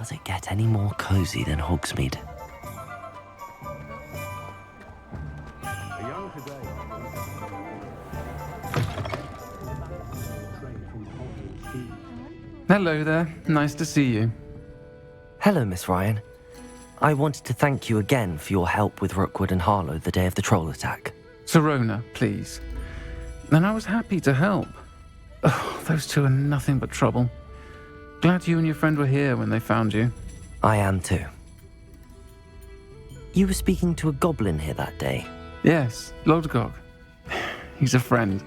Does it get any more cozy than Hogsmeade? Hello there. Nice to see you. Hello, Miss Ryan. I wanted to thank you again for your help with Rookwood and Harlow the day of the troll attack. Sirona, please. And I was happy to help. Oh, those two are nothing but trouble. Glad you and your friend were here when they found you. I am too. You were speaking to a goblin here that day. Yes, Lodgok. He's a friend.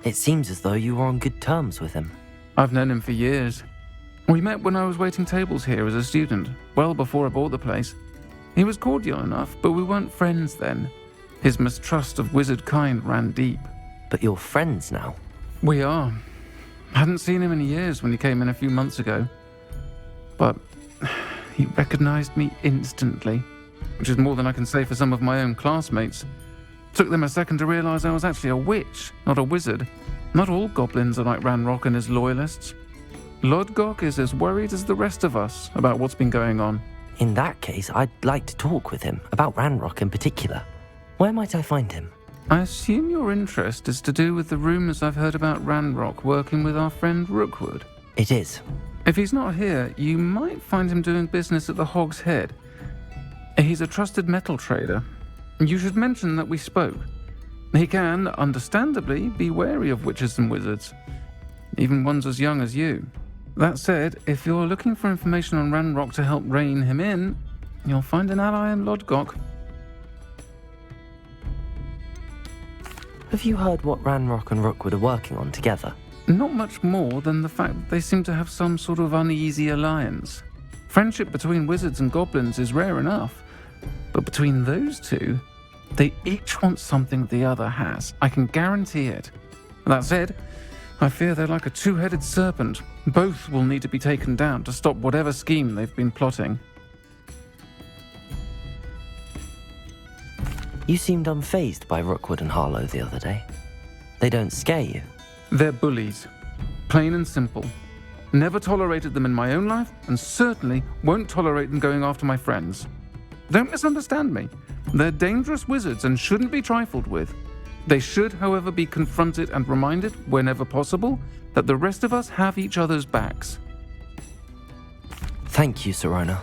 It seems as though you were on good terms with him. I've known him for years. We met when I was waiting tables here as a student, well before I bought the place. He was cordial enough, but we weren't friends then. His mistrust of wizard kind ran deep. But you're friends now? We are. Hadn't seen him in years when he came in a few months ago. But he recognized me instantly, which is more than I can say for some of my own classmates. Took them a second to realize I was actually a witch, not a wizard. Not all goblins are like Ranrock and his loyalists. Lodgok is as worried as the rest of us about what's been going on. In that case, I'd like to talk with him, about Ranrock in particular. Where might I find him? I assume your interest is to do with the rumors I've heard about Ranrock working with our friend Rookwood. It is. If he's not here, you might find him doing business at the Hog's Head. He's a trusted metal trader. You should mention that we spoke. He can, understandably, be wary of witches and wizards, even ones as young as you. That said, if you're looking for information on Ranrock to help rein him in, you'll find an ally in Lodgok. Have you heard what Ranrock and Rookwood are working on together? Not much more than the fact that they seem to have some sort of uneasy alliance. Friendship between wizards and goblins is rare enough, but between those two, they each want something the other has. I can guarantee it. That said, I fear they're like a two-headed serpent. Both will need to be taken down to stop whatever scheme they've been plotting. You seemed unfazed by Rookwood and Harlow the other day. They don't scare you. They're bullies. Plain and simple. Never tolerated them in my own life, and certainly won't tolerate them going after my friends. Don't misunderstand me. They're dangerous wizards and shouldn't be trifled with. They should, however, be confronted and reminded, whenever possible, that the rest of us have each other's backs. Thank you, Sirona.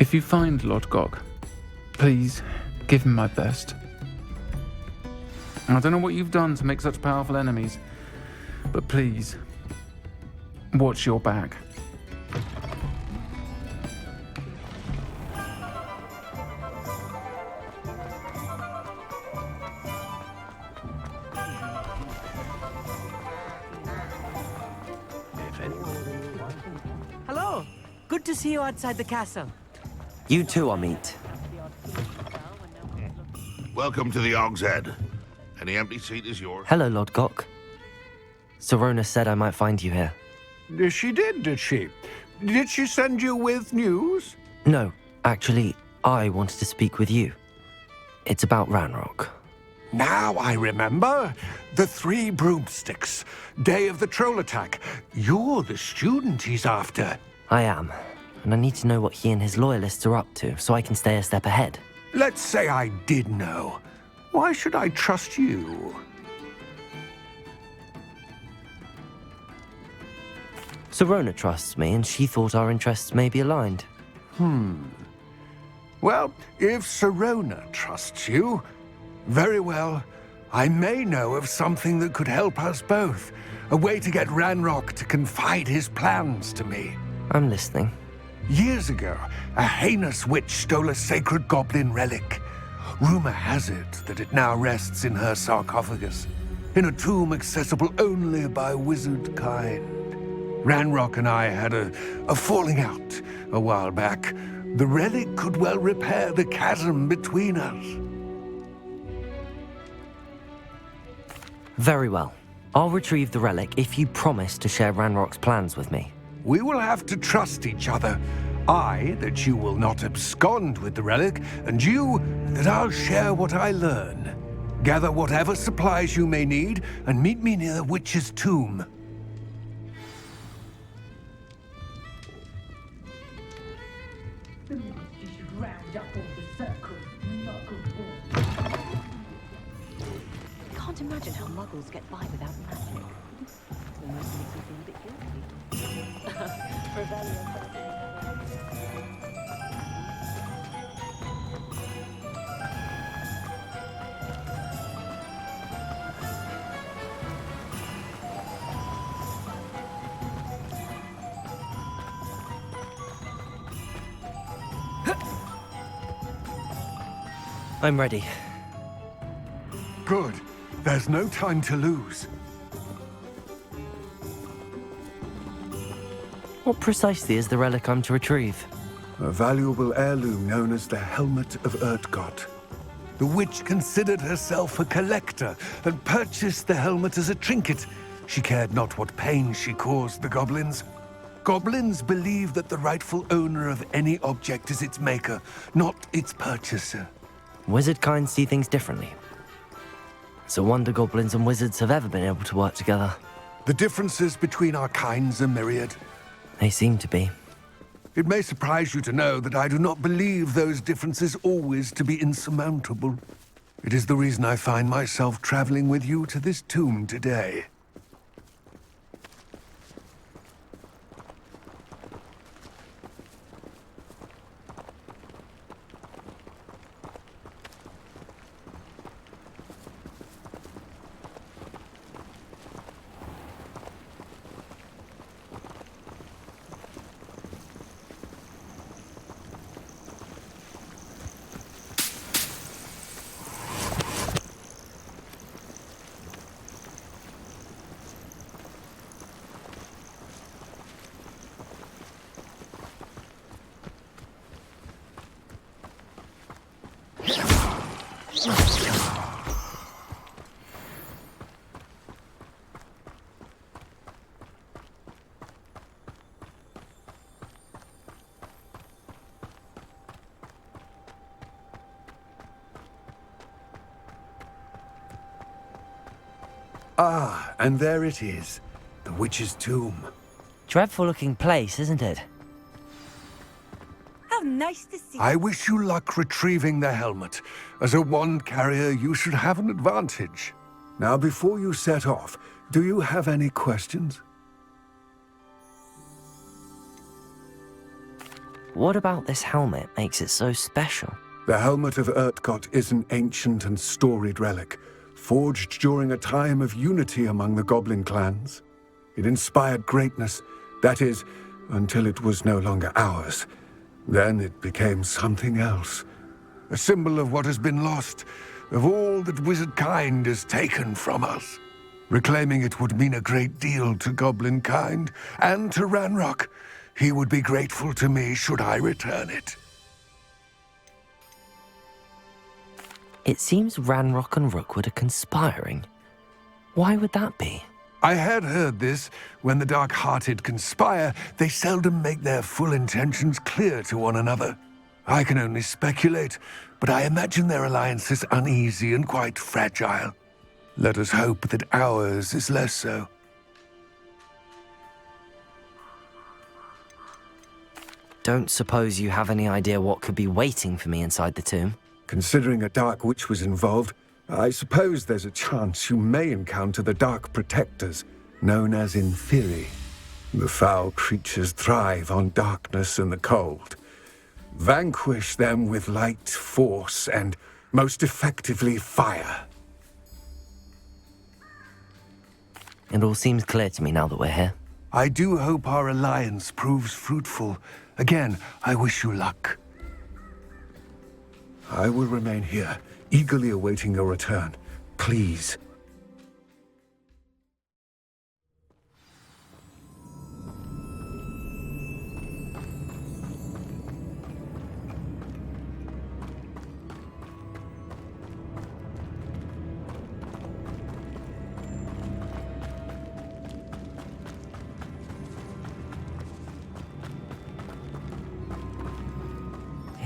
If you find Lodgok, please give him my best. I don't know what you've done to make such powerful enemies, but please, watch your back. Hello. Good to see you outside the castle. You too, Amit. Welcome to the Hog's Head. Any empty seat is yours. Hello, Lodgok. Sirona said I might find you here. She did she? Did she send you with news? No, actually, I wanted to speak with you. It's about Ranrock. Now I remember. The 3 broomsticks. Day of the troll attack. You're the student he's after. I am, and I need to know what he and his loyalists are up to so I can stay a step ahead. Let's say I did know. Why should I trust you? Sirona trusts me, and she thought our interests may be aligned. Well, if Sirona trusts you, very well. I may know of something that could help us both. A way to get Ranrock to confide his plans to me. I'm listening. Years ago, a heinous witch stole a sacred goblin relic. Rumor has it that it now rests in her sarcophagus, in a tomb accessible only by wizard kind. Ranrock and I had a falling out a while back. The relic could well repair the chasm between us. Very well. I'll retrieve the relic if you promise to share Ranrock's plans with me. We will have to trust each other. I, that you will not abscond with the relic, and you, that I'll share what I learn. Gather whatever supplies you may need, and meet me near the witch's tomb. can't imagine how muggles get by without magic. Almost makes me feel a bit guilty. Rebellion. I'm ready. Good. There's no time to lose. What precisely is the relic I'm to retrieve? A valuable heirloom known as the Helmet of Urtkot. The witch considered herself a collector and purchased the helmet as a trinket. She cared not what pain she caused the goblins. Goblins believe that the rightful owner of any object is its maker, not its purchaser. Wizard kind see things differently. So wonder goblins and wizards have ever been able to work together. The differences between our kinds are myriad. They seem to be. It may surprise you to know that I do not believe those differences always to be insurmountable. It is the reason I find myself traveling with you to this tomb today. Ah, and there it is. The witch's tomb. Dreadful looking place, isn't it? How nice to see you. I wish you luck retrieving the helmet. As a wand carrier, you should have an advantage. Now, before you set off, do you have any questions? What about this helmet makes it so special? The Helmet of Urtkot is an ancient and storied relic, forged during a time of unity among the goblin clans. It inspired greatness, that is, until it was no longer ours. Then it became something else. A symbol of what has been lost, of all that wizard kind is taken from us. Reclaiming it would mean a great deal to goblin kind, and to Ranrock. He would be grateful to me should I return it. It seems Ranrock and Rookwood are conspiring. Why would that be? I had heard this. When the dark-hearted conspire, they seldom make their full intentions clear to one another. I can only speculate, but I imagine their alliance is uneasy and quite fragile. Let us hope that ours is less so. Don't suppose you have any idea what could be waiting for me inside the tomb? Considering a Dark Witch was involved, I suppose there's a chance you may encounter the Dark Protectors, known as Inferi. The foul creatures thrive on darkness and the cold. Vanquish them with light, force, and, most effectively, fire. It all seems clear to me now that we're here. I do hope our alliance proves fruitful. Again, I wish you luck. I will remain here, eagerly awaiting your return. Please.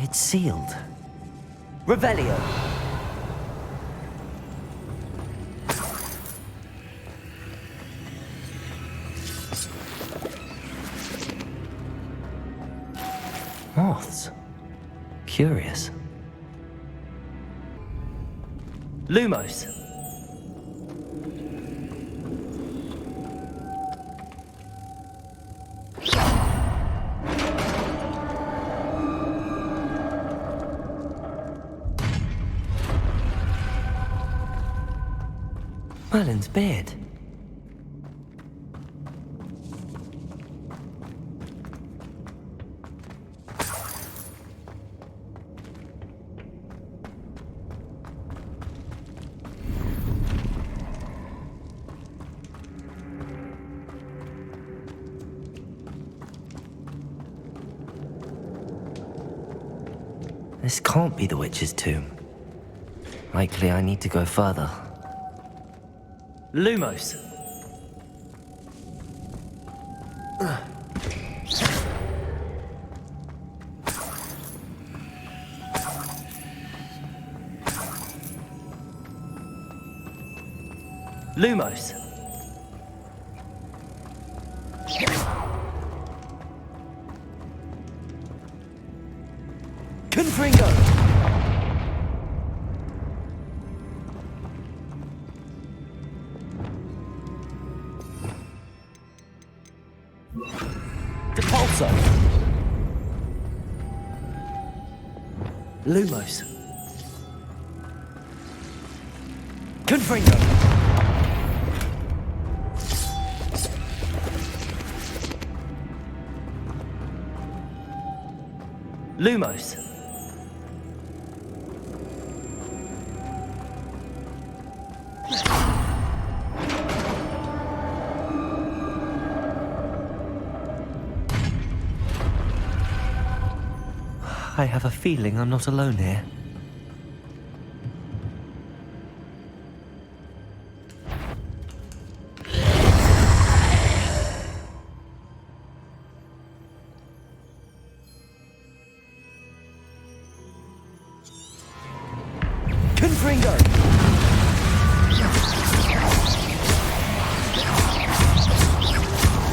It's sealed. Revelio! Moths. Curious. Lumos. Merlin's beard. This can't be the witch's tomb. Likely I need to go further. Lumos! Lumos! Confringo! Depulso! Lumos! Confringo! Lumos! I have a feeling I'm not alone here. Confringo!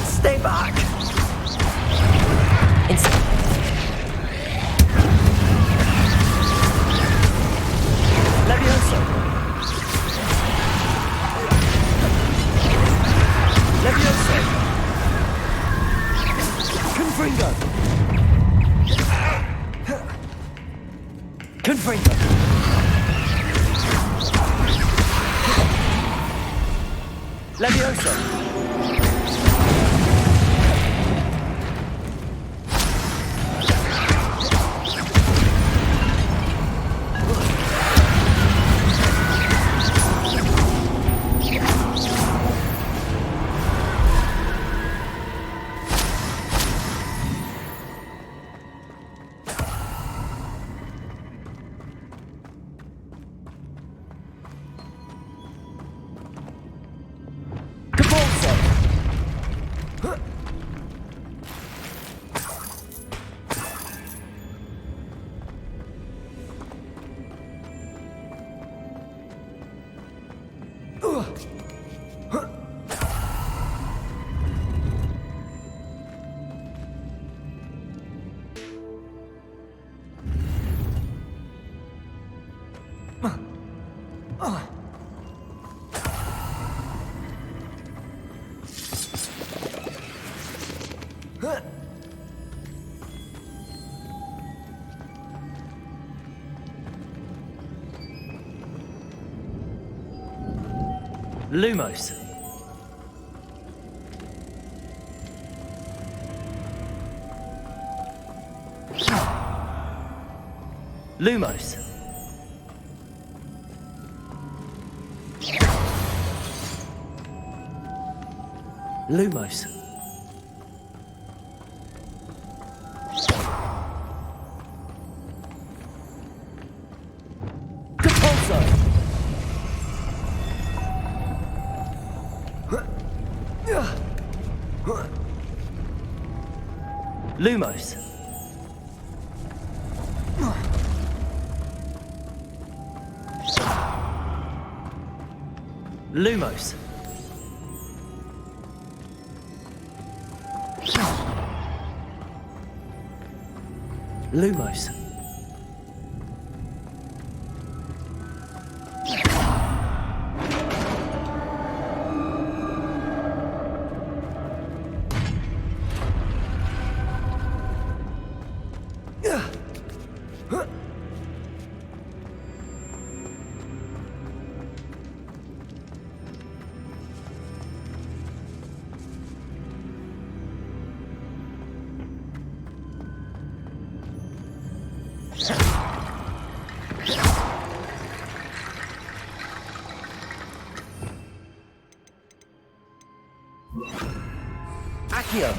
Stay back! Levioso! Levioso! Confringo! Confringo! Levioso! Lumos. Lumos. Lumos. Depulso. Lumos. Lumos. Lumos. Accio.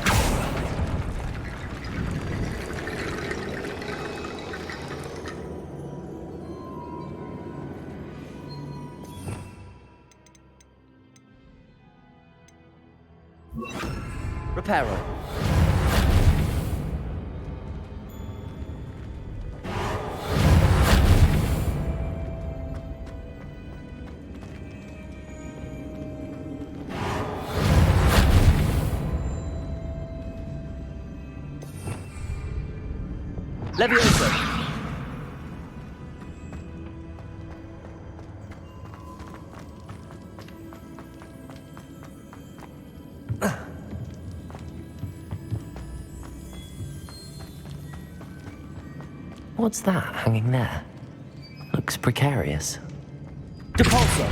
Reparo. Levioso. What's that hanging there? Looks precarious. Depulso.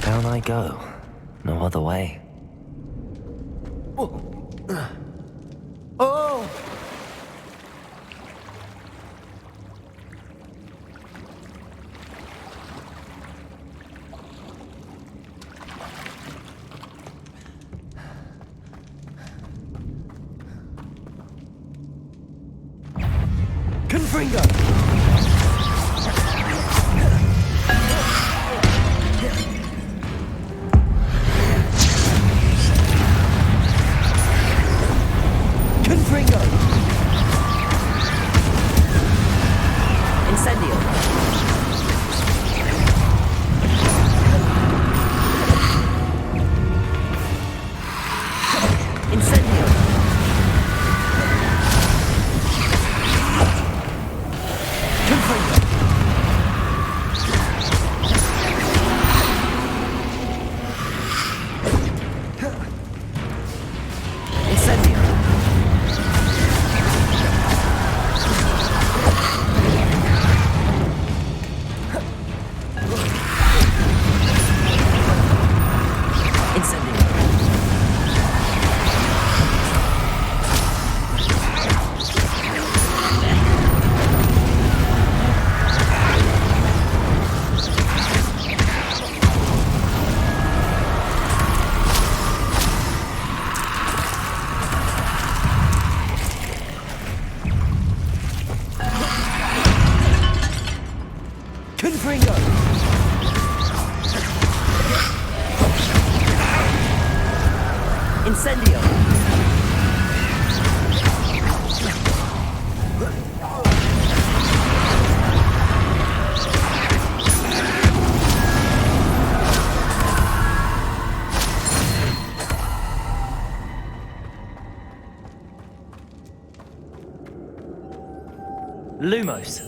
Down I go. No other way. Oh! Confringo! Confringo! Incendio! Incendio! Confringo! Incendio! Incendio! Confringo! Incendio! Lumos!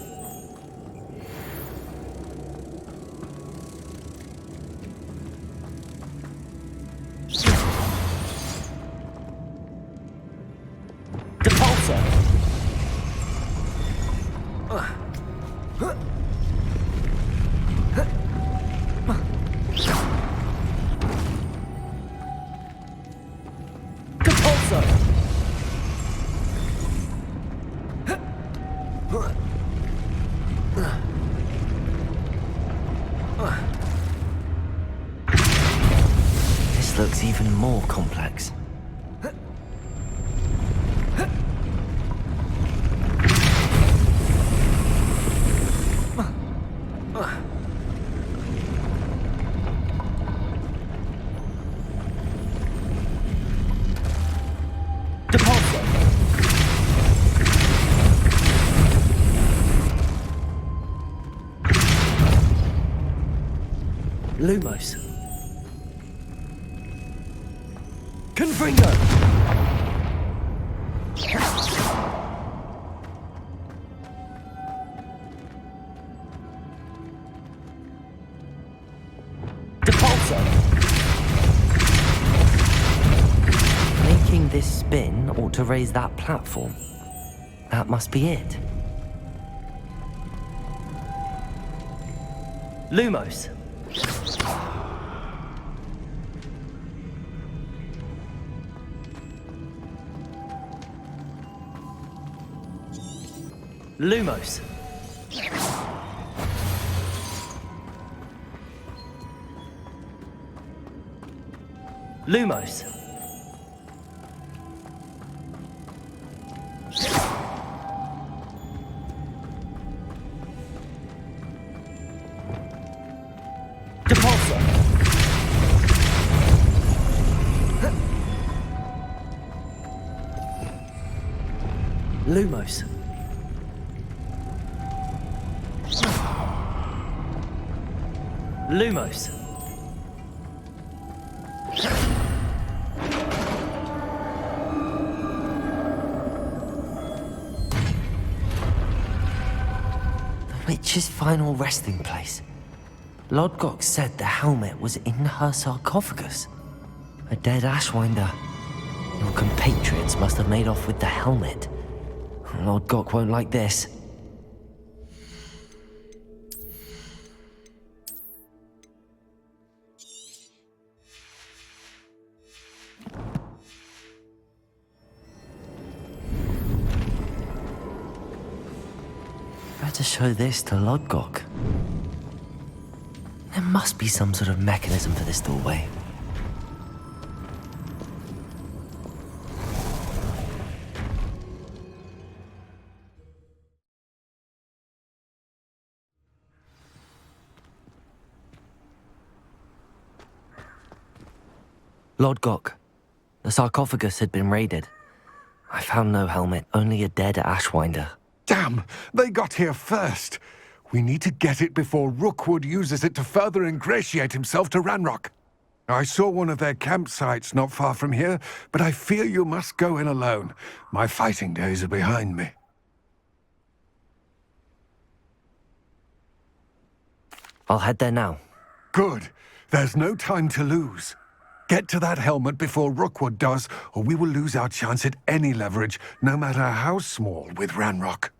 Depulso! Depulso! This looks even more complex. Depulso! Lumos. Confringo. Depulso. Making this spin ought to raise that platform. That must be it. Lumos. Lumos. Lumos. Depulso. Lumos. Lumos. The witch's final resting place. Lodgok said the helmet was in her sarcophagus. A dead Ashwinder. Your compatriots must have made off with the helmet. Lodgok won't like this. Better show this to Lodgok. There must be some sort of mechanism for this doorway. Lodgok, the sarcophagus had been raided. I found no helmet, only a dead Ashwinder. Damn! They got here first. We need to get it before Rookwood uses it to further ingratiate himself to Ranrock. I saw one of their campsites not far from here, but I fear you must go in alone. My fighting days are behind me. I'll head there now. Good. There's no time to lose. Get to that helmet before Rookwood does, or we will lose our chance at any leverage, no matter how small, with Ranrock.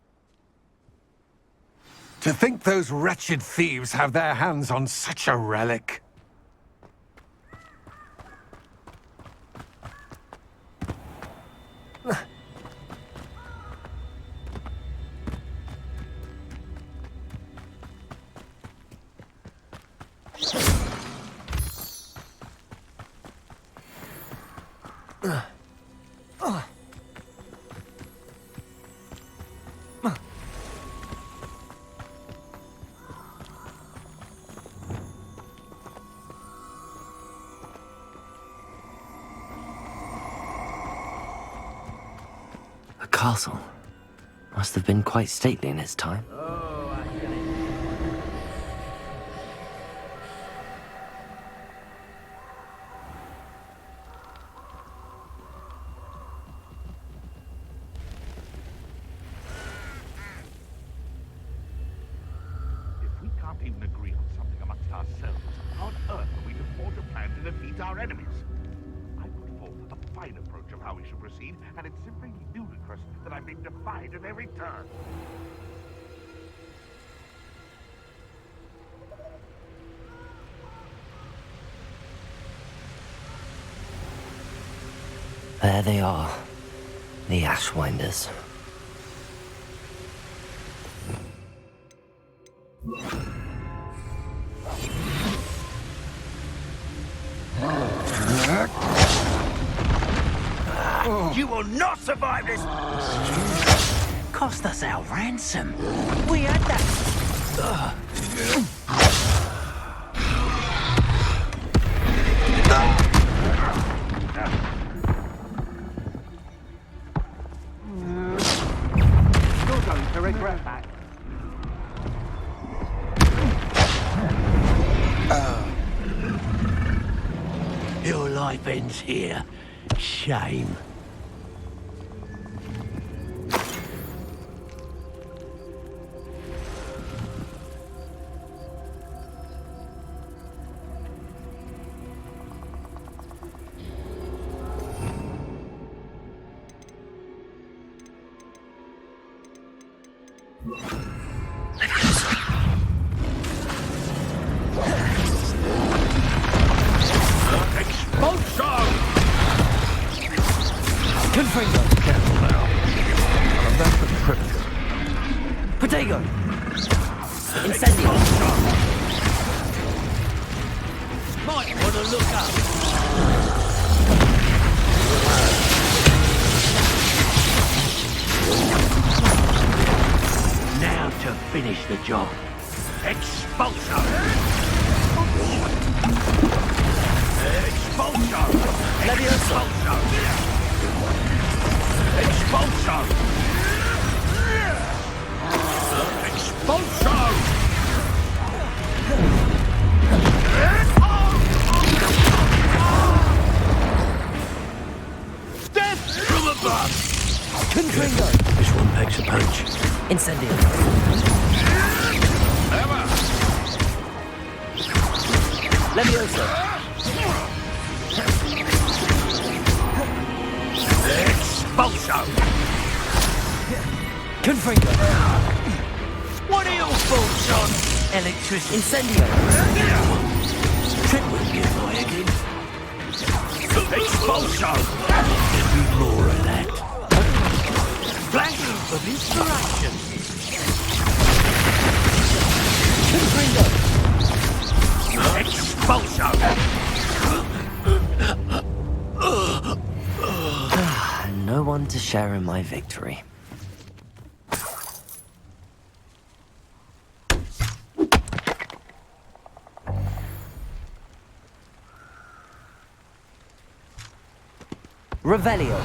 To think those wretched thieves have their hands on such a relic. The castle must have been quite stately in its time. If we can't even agree on something amongst ourselves, how on earth are we to forge a plan to defeat our enemies? I put forth a fine approach of how we should proceed, and it's simply ludicrous that I'm being defied at every turn. There they are, the Ashwinders. You will not survive this! Cost us our ransom. We had that. You're going to regret that. Your life ends here. Shame. Potato! Incendio! Might want to look up. Now to finish the job. Expulso! Expulso! Levioso! Expulso! Expulso! Death from above! Confringo! This one packs a punch. Incendio! Levioso! Expulso! Confringo! What are your thoughts on electricity? Incendio! Trick with you, my again. Expulso! There'll be more of that. Flash of inspiration. Confringo! Expulso! No one to share in my victory. Revelio!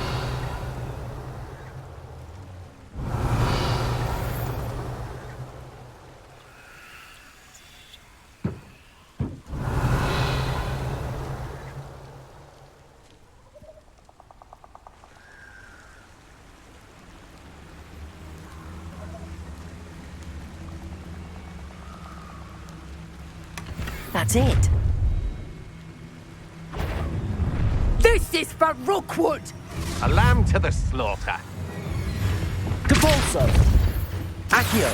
That's it. This is for Rookwood! A lamb to the slaughter. Capulso! Accio!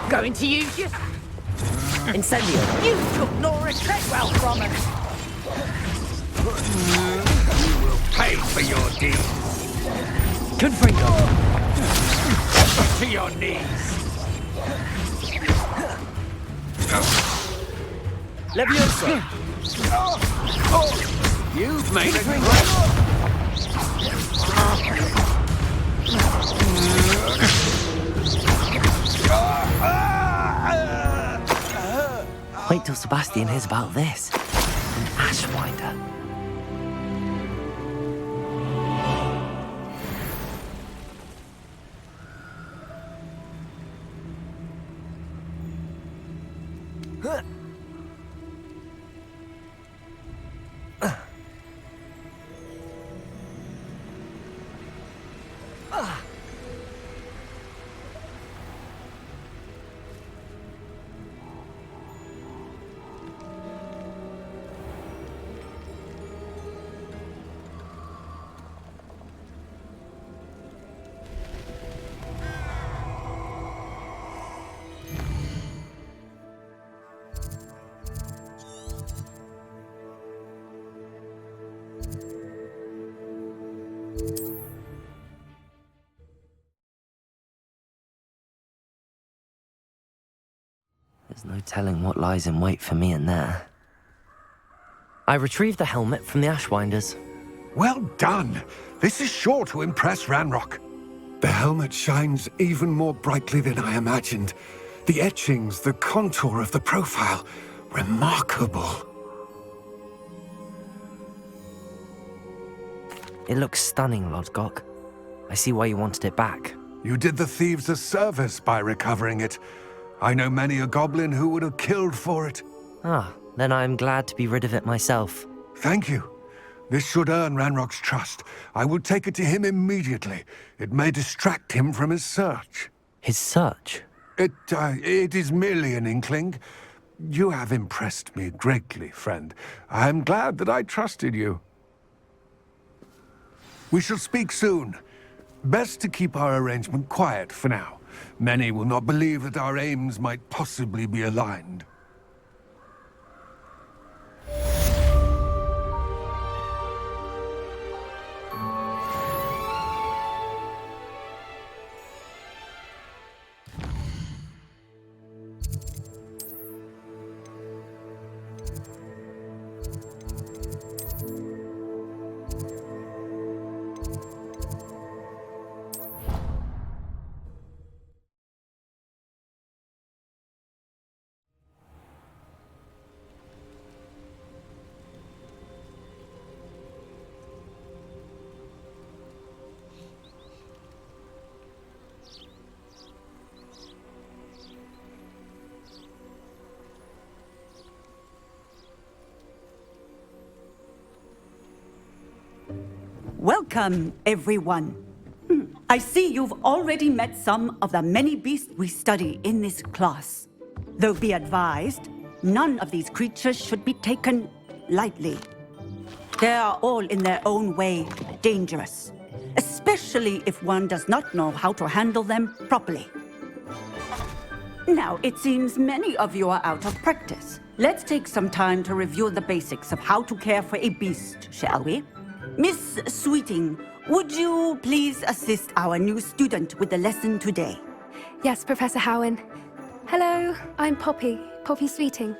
Going to use you? Incendio! You took Nora Treadwell from us! You will pay for your deeds. Confringo! To your knees. Levioso! You've made a Wait till Sebastian hears about this. An Ashwinder. There's no telling what lies in wait for me in there. I retrieved the helmet from the Ashwinders. Well done. This is sure to impress Ranrock. The helmet shines even more brightly than I imagined. The etchings, the contour of the profile, remarkable. It looks stunning, Lodgok. I see why you wanted it back. You did the thieves a service by recovering it. I know many a goblin who would have killed for it. Ah, then I'm glad to be rid of it myself. Thank you. This should earn Ranrock's trust. I will take it to him immediately. It may distract him from his search. His search? It is merely an inkling. You have impressed me greatly, friend. I am glad that I trusted you. We shall speak soon. Best to keep our arrangement quiet for now. Many will not believe that our aims might possibly be aligned. Welcome, everyone. I see you've already met some of the many beasts we study in this class. Though be advised, none of these creatures should be taken lightly. They are all in their own way dangerous, especially if one does not know how to handle them properly. Now, it seems many of you are out of practice. Let's take some time to review the basics of how to care for a beast, shall we? Miss Sweeting, would you please assist our new student with the lesson today? Yes, Professor Howin. Hello, I'm Poppy Sweeting.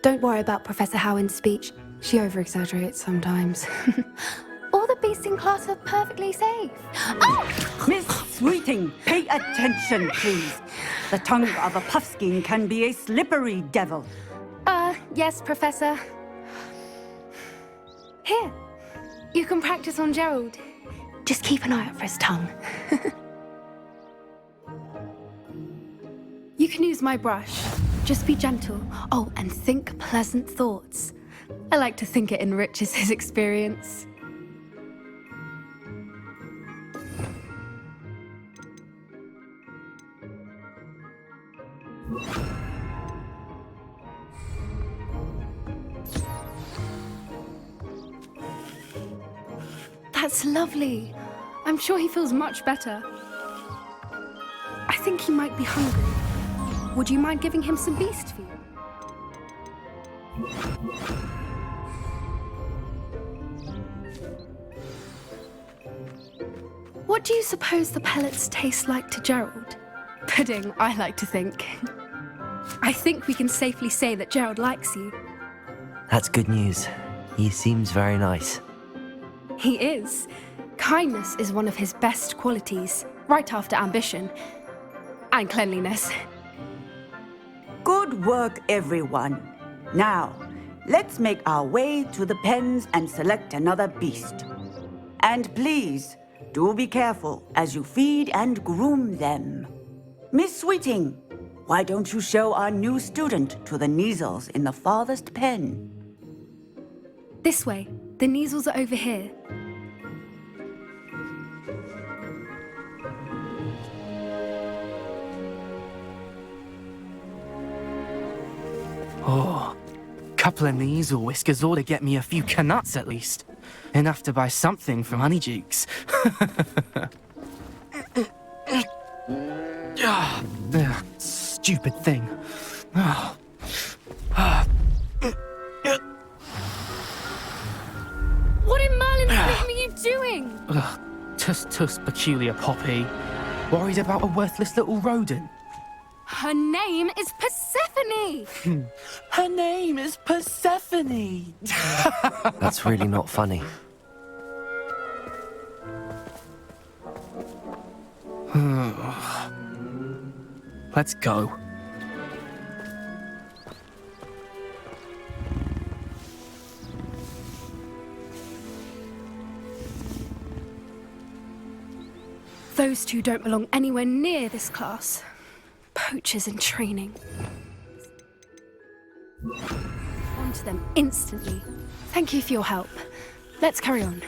Don't worry about Professor Howin's speech. She over-exaggerates sometimes. All the beasts in class are perfectly safe. Oh! Miss Sweeting, pay attention, please. The tongue of a puffskein can be a slippery devil. Yes, Professor. Here, you can practice on Gerald. Just keep an eye out for his tongue. You can use my brush. Just be gentle. Oh, and think pleasant thoughts. I like to think it enriches his experience. That's lovely. I'm sure he feels much better. I think he might be hungry. Would you mind giving him some beast food? What do you suppose the pellets taste like to Gerald? Pudding, I like to think. I think we can safely say that Gerald likes you. That's good news. He seems very nice. He is. Kindness is one of his best qualities, right after ambition and cleanliness. Good work, everyone. Now, let's make our way to the pens and select another beast. And please, do be careful as you feed and groom them. Miss Sweeting, why don't you show our new student to the Kneazles in the farthest pen? This way. The Kneazles are over here. Oh, couple of Kneazle whiskers ought to get me a few canuts at least. Enough to buy something from Honeydukes. Stupid thing. What in Merlin's name are you doing? Tuss, peculiar Poppy. Worried about a worthless little rodent. Her name is Persephone! Her name is Persephone! That's really not funny. Let's go. Those two don't belong anywhere near this class. Poachers in training. down to them instantly. Thank you for your help. Let's carry on.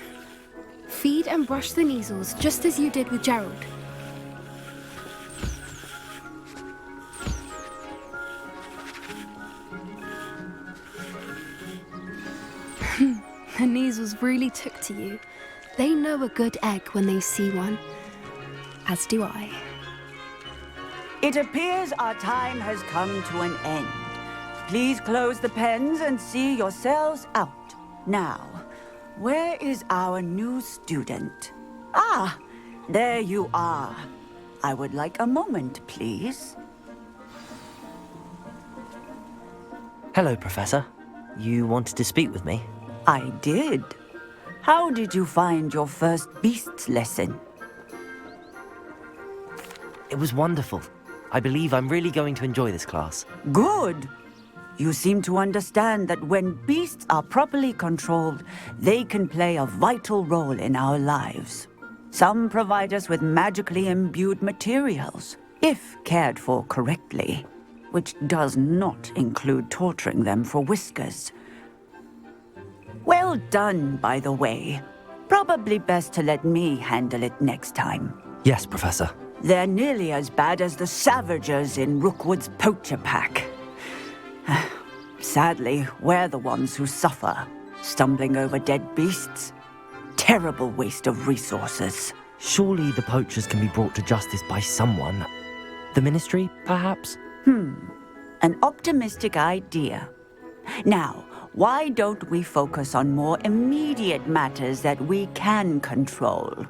Feed and brush the measles just as you did with Gerald. The measles really took to you. They know a good egg when they see one. As do I. It appears our time has come to an end. Please close the pens and see yourselves out. Now, where is our new student? Ah, there you are. I would like a moment, please. Hello, Professor. You wanted to speak with me? I did. How did you find your first beasts lesson? It was wonderful. I believe I'm really going to enjoy this class. Good. You seem to understand that when beasts are properly controlled, they can play a vital role in our lives. Some provide us with magically imbued materials, if cared for correctly, which does not include torturing them for whiskers. Well done, by the way. Probably best to let me handle it next time. Yes, Professor. They're nearly as bad as the Savagers in Rookwood's poacher pack. Sadly, we're the ones who suffer, stumbling over dead beasts. Terrible waste of resources. Surely the poachers can be brought to justice by someone. The Ministry, perhaps? An optimistic idea. Now, why don't we focus on more immediate matters that we can control?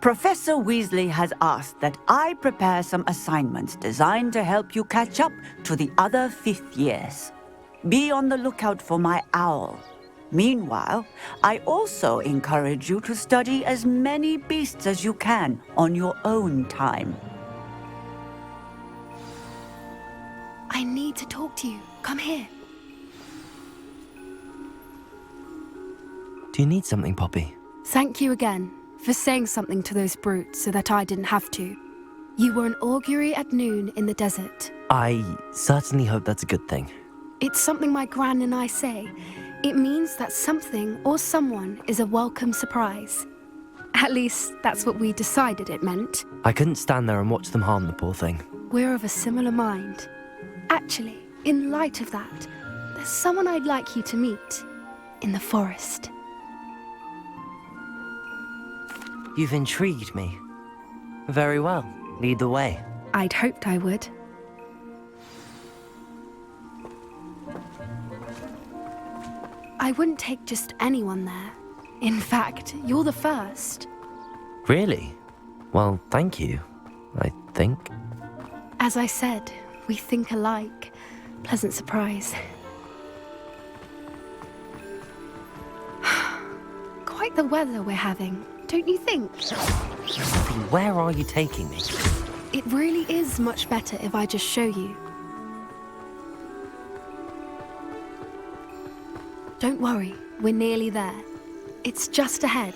Professor Weasley has asked that I prepare some assignments designed to help you catch up to the other 5th years. Be on the lookout for my owl. Meanwhile, I also encourage you to study as many beasts as you can on your own time. I need to talk to you. Come here. Do you need something, Poppy? Thank you again for saying something to those brutes so that I didn't have to. You were an augury at noon in the desert. I certainly hope that's a good thing. It's something my gran and I say. It means that something or someone is a welcome surprise. At least, that's what we decided it meant. I couldn't stand there and watch them harm the poor thing. We're of a similar mind. Actually, in light of that, there's someone I'd like you to meet in the forest. You've intrigued me. Very well. Lead the way. I'd hoped I would. I wouldn't take just anyone there. In fact, you're the first. Really? Well, thank you, I think. As I said, we think alike. Pleasant surprise. Quite the weather we're having, don't you think? Where are you taking me? It really is much better if I just show you. Don't worry, we're nearly there. It's just ahead.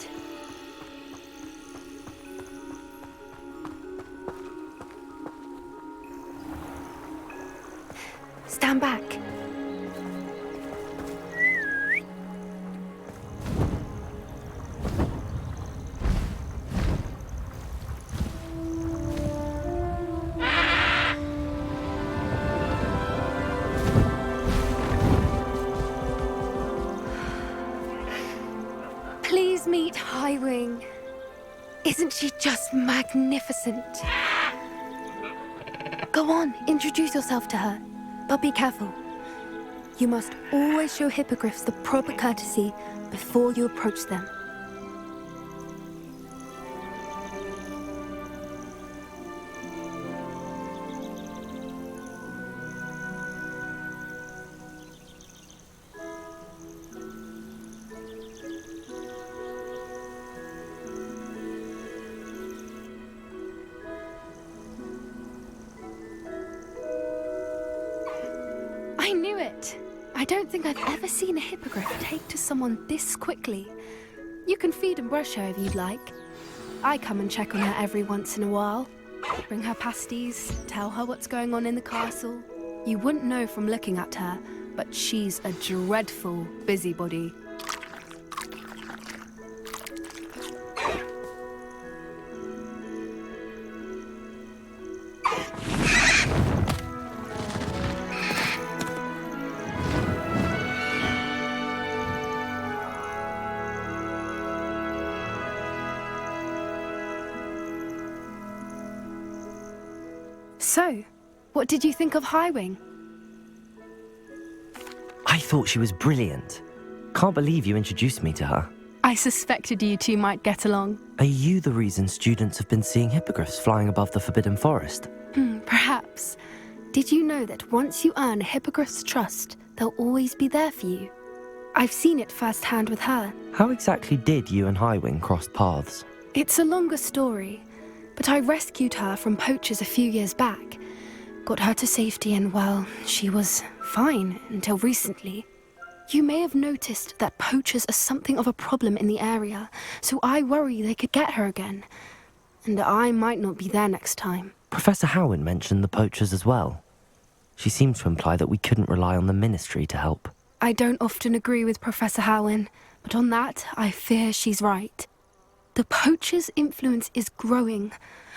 Stand back. Please meet Highwing. Isn't she just magnificent? Go on, introduce yourself to her. But be careful. You must always show hippogriffs the proper courtesy before you approach them. I knew it! I don't think I've ever seen a hippogriff take to someone this quickly. You can feed and brush her if you'd like. I come and check on her every once in a while. Bring her pasties, tell her what's going on in the castle. You wouldn't know from looking at her, but she's a dreadful busybody. So, what did you think of Highwing? I thought she was brilliant. Can't believe you introduced me to her. I suspected you two might get along. Are you the reason students have been seeing hippogriffs flying above the Forbidden Forest? Perhaps. Did you know that once you earn a hippogriff's trust, they'll always be there for you? I've seen it firsthand with her. How exactly did you and Highwing cross paths? It's a longer story, but I rescued her from poachers a few years back. Got her to safety and, well, she was fine until recently. You may have noticed that poachers are something of a problem in the area, so I worry they could get her again. And I might not be there next time. Professor Howin mentioned the poachers as well. She seemed to imply that we couldn't rely on the Ministry to help. I don't often agree with Professor Howin, but on that, I fear she's right. The poachers' influence is growing.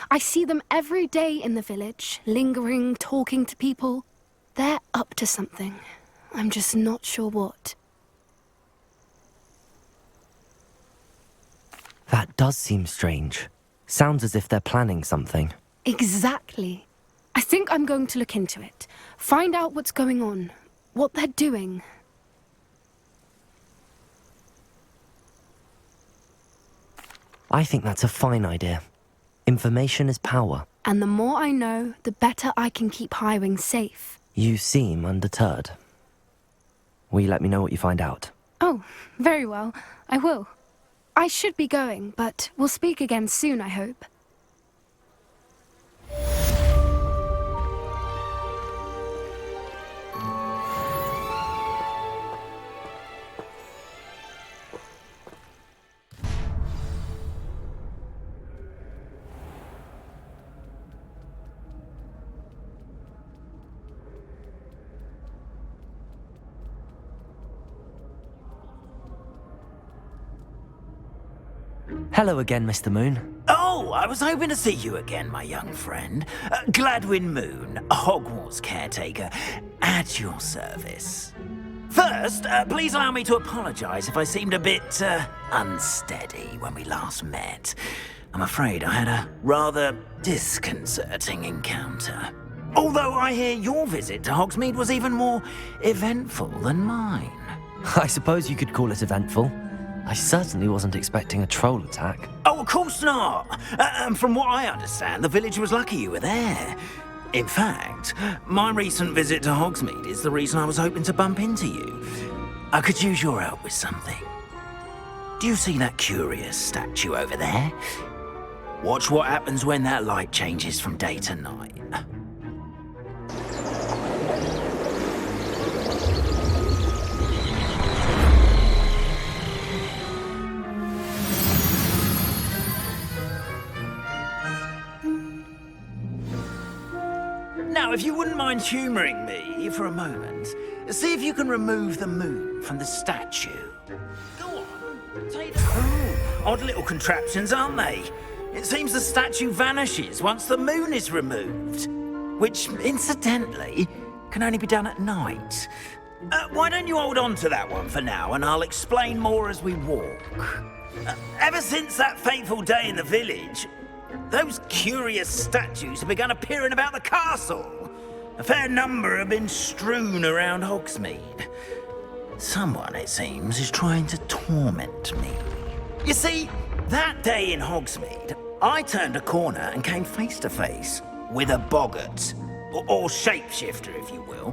I see them every day in the village, lingering, talking to people. They're up to something. I'm just not sure what. That does seem strange. Sounds as if they're planning something. Exactly. I think I'm going to look into it. Find out what's going on, what they're doing. I think that's a fine idea. Information is power. And the more I know, the better I can keep Highwing safe. You seem undeterred. Will you let me know what you find out? Oh, very well. I will. I should be going, but we'll speak again soon, I hope. Hello again, Mr. Moon. Oh, I was hoping to see you again, my young friend. Gladwin Moon, Hogwarts caretaker, at your service. First, please allow me to apologize if I seemed a bit unsteady when we last met. I'm afraid I had a rather disconcerting encounter. Although I hear your visit to Hogsmeade was even more eventful than mine. I suppose you could call it eventful. I certainly wasn't expecting a troll attack. Oh, of course not. From what I understand, the village was lucky you were there. In fact, my recent visit to Hogsmeade is the reason I was hoping to bump into you. I could use your help with something. Do you see that curious statue over there? Watch what happens when that light changes from day to night. Now, if you wouldn't mind humouring me for a moment, see if you can remove the moon from the statue. Go on, take the... Oh, odd little contraptions, aren't they? It seems the statue vanishes once the moon is removed, which, incidentally, can only be done at night. Why don't you hold on to that one for now, and I'll explain more as we walk. Ever since that fateful day in the village, those curious statues have begun appearing about the castle. A fair number have been strewn around Hogsmeade. Someone, it seems, is trying to torment me. You see, that day in Hogsmeade, I turned a corner and came face to face with a boggart, or shapeshifter, if you will,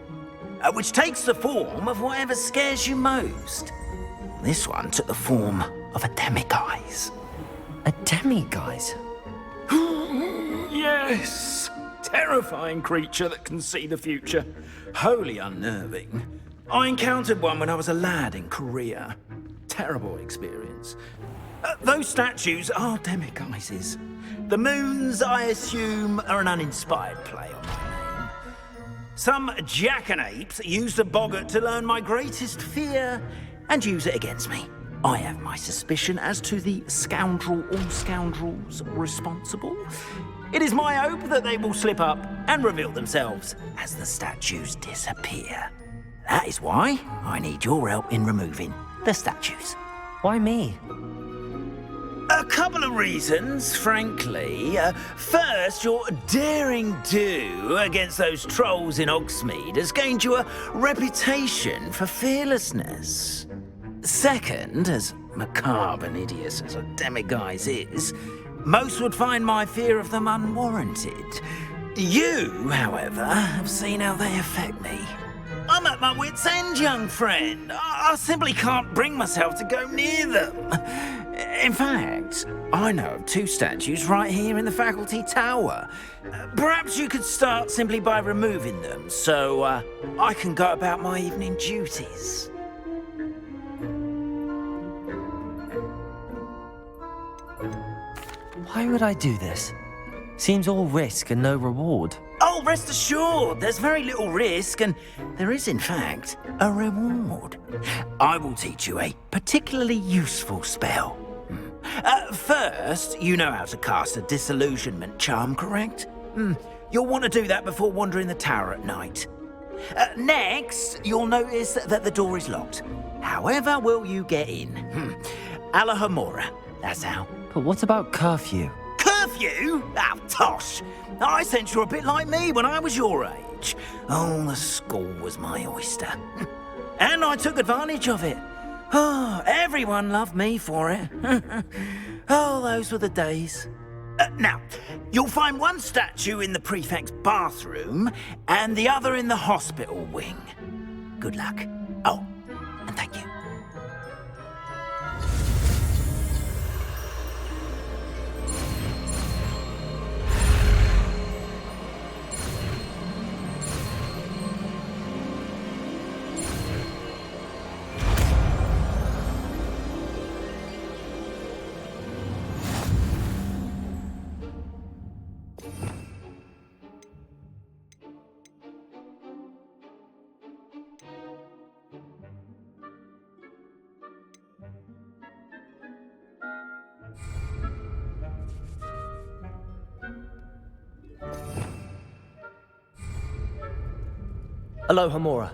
which takes the form of whatever scares you most. This one took the form of a demiguise. A demiguise? Yes! Terrifying creature that can see the future. Wholly unnerving. I encountered one when I was a lad in Korea. Terrible experience. Those statues are demiguises. The moons, I assume, are an uninspired play on my name. Some jackanapes used a boggart to learn my greatest fear and use it against me. I have my suspicion as to the scoundrel or scoundrels responsible. It is my hope that they will slip up and reveal themselves as the statues disappear. That is why I need your help in removing the statues. Why me? A couple of reasons, frankly. First, your daring do against those trolls in Hogsmeade has gained you a reputation for fearlessness. Second, as macabre and hideous as a demiguise is, most would find my fear of them unwarranted. You, however, have seen how they affect me. I'm at my wit's end, young friend. I simply can't bring myself to go near them. In fact, I know of 2 statues right here in the faculty tower. Perhaps you could start simply by removing them, so I can go about my evening duties. Why would I do this? Seems all risk and no reward. Oh, rest assured, there's very little risk, and there is, in fact, a reward. I will teach you a particularly useful spell. First, you know how to cast a disillusionment charm, correct? You'll want to do that before wandering the tower at night. Next, you'll notice that the door is locked. However will you get in? Alahomora, that's how. But what about curfew? Curfew? Oh, tosh. I sense you're a bit like me when I was your age. Oh, the school was my oyster. And I took advantage of it. Oh, everyone loved me for it. Oh, those were the days. Now, you'll find one statue in the prefect's bathroom and the other in the hospital wing. Good luck. Oh, and thank you. Alohomora.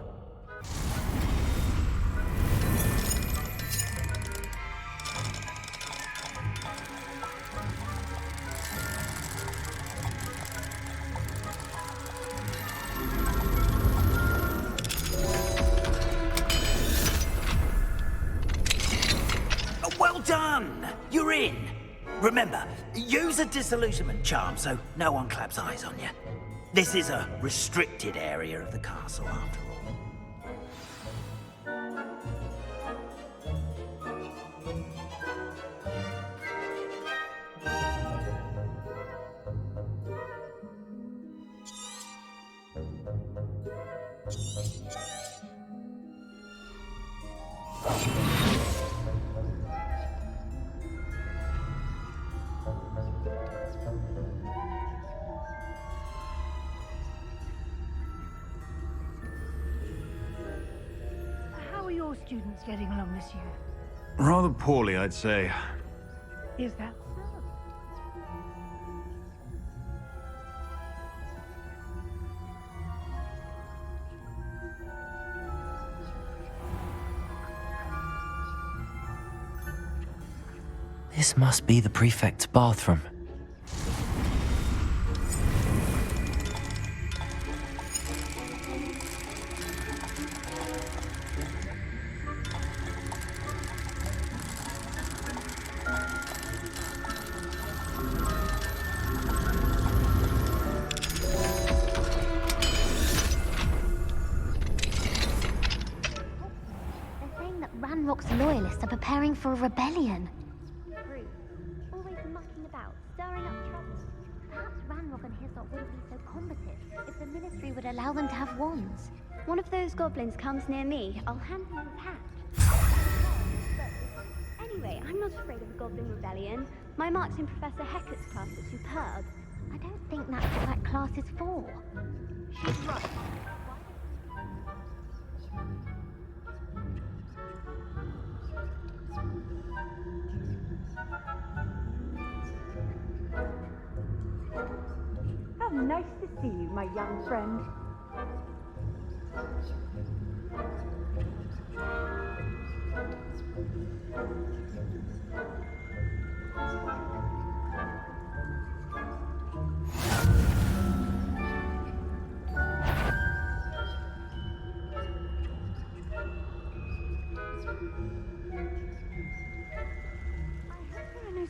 Well done! You're in. Remember, use a disillusionment charm so no one claps eyes on you. This is a restricted area of the castle, after all. Students getting along this year? Rather poorly, I'd say. Is that so? This must be the prefect's bathroom. Loyalists are preparing for a rebellion. Rude. Always mucking about, stirring up trouble. Perhaps Ranrock and his lot wouldn't be so combative if the Ministry would allow them to have wands. One of those goblins comes near me, I'll hand him his hat. Anyway, I'm not afraid of a goblin rebellion. My marks in Professor Hecat's class are superb. I don't think that's what that class is for. She's right. young friend.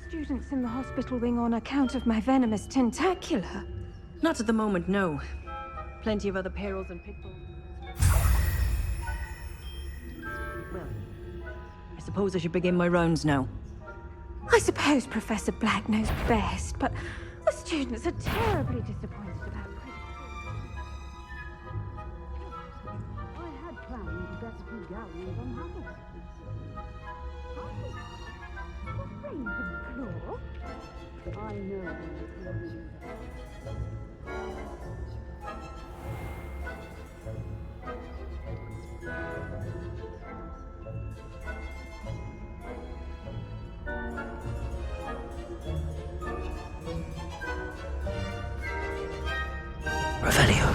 Students in the hospital wing on account of my venomous tentacula. Not at the moment, no. Plenty of other perils and pitfalls. Well, I suppose I should begin my rounds now. I suppose Professor Black knows best, but the students are terribly disappointed about I had planned to get a few galleries on Hogwarts. I know. Revelio.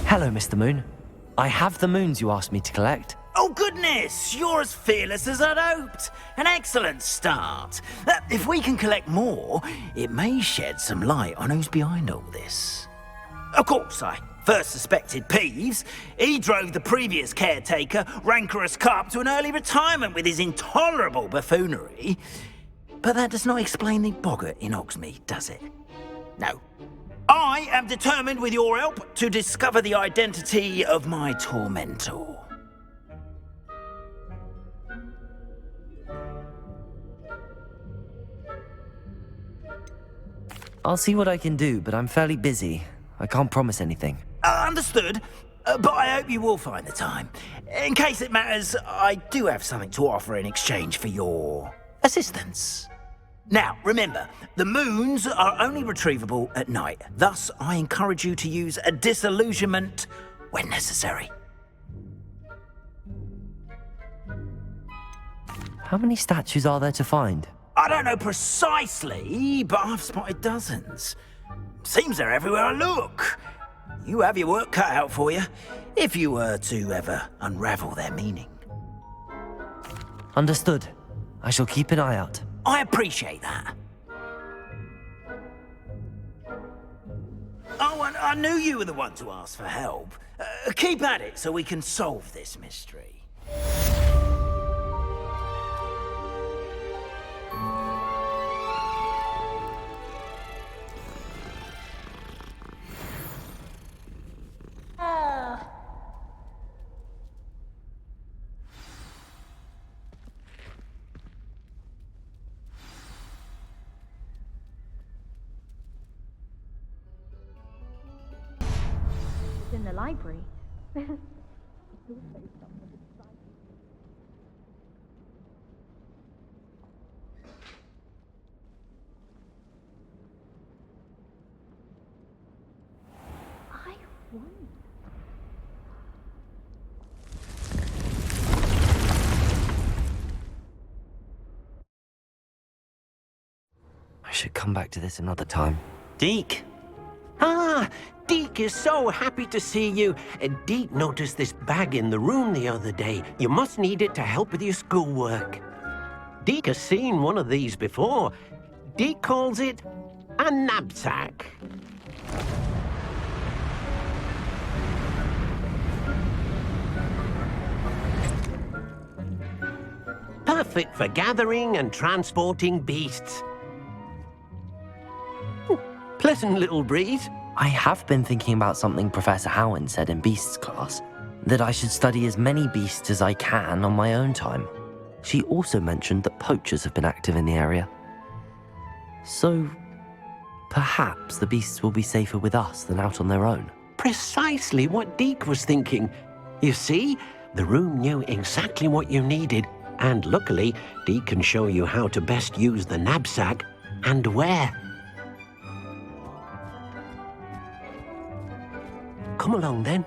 Hello, Mr. Moon. I have the moons you asked me to collect. Oh, goodness! You're as fearless as I'd hoped. An excellent start. If we can collect more, it may shed some light on who's behind all this. Of course, I first suspected Peeves. He drove the previous caretaker, Rancorous Carp, to an early retirement with his intolerable buffoonery. But that does not explain the boggart in Hogsmeade, does it? No. I am determined, with your help, to discover the identity of my tormentor. I'll see what I can do, but I'm fairly busy. I can't promise anything. Understood, but I hope you will find the time. In case it matters, I do have something to offer in exchange for your assistance. Now, remember, the moons are only retrievable at night. Thus, I encourage you to use a disillusionment when necessary. How many statues are there to find? I don't know precisely, but I've spotted dozens. Seems they're everywhere I look. You have your work cut out for you, if you were to ever unravel their meaning. Understood. I shall keep an eye out. I appreciate that. Oh, and I knew you were the one to ask for help. Keep at it so we can solve this mystery. In the library. I should come back to this another time. Deke! Ah, Deke is so happy to see you. Deke noticed this bag in the room the other day. You must need it to help with your schoolwork. Deke has seen one of these before. Deke calls it a knapsack. Perfect for gathering and transporting beasts. Pleasant little breeze. I have been thinking about something Professor Howin said in Beasts class, that I should study as many beasts as I can on my own time. She also mentioned that poachers have been active in the area. So, Perhaps the beasts will be safer with us than out on their own. Precisely what Deke was thinking. You see, the room knew exactly what you needed, and luckily, Deke can show you how to best use the knapsack and where. Come along then.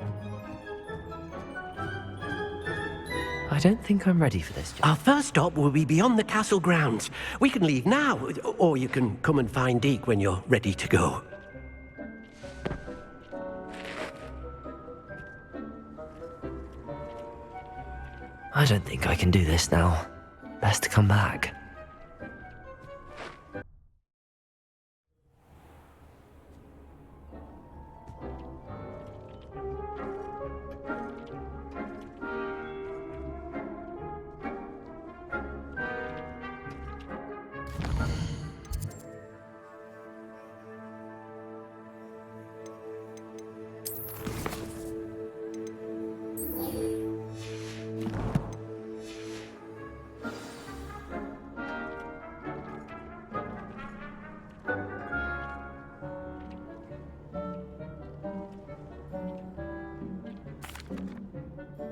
I don't think I'm ready for this job. Our first stop will be beyond the castle grounds. We can leave now, or you can come and find Deke when you're ready to go. I don't think I can do this now. Best to come back.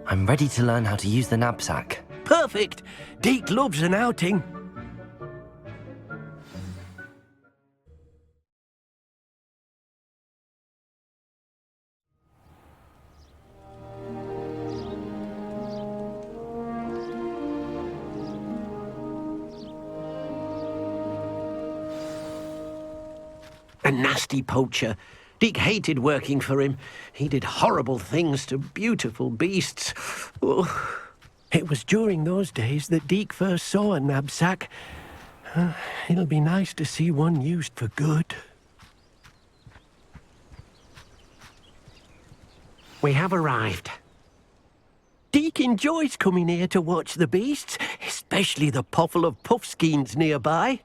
I'm ready to learn how to use the knapsack. Perfect! Deke loves an outing. A nasty poacher. Deke hated working for him. He did horrible things to beautiful beasts. Oh, it was during those days that Deke first saw a knapsack. It'll be nice to see one used for good. We have arrived. Deke enjoys coming here to watch the beasts, especially the potful of puffskeins nearby.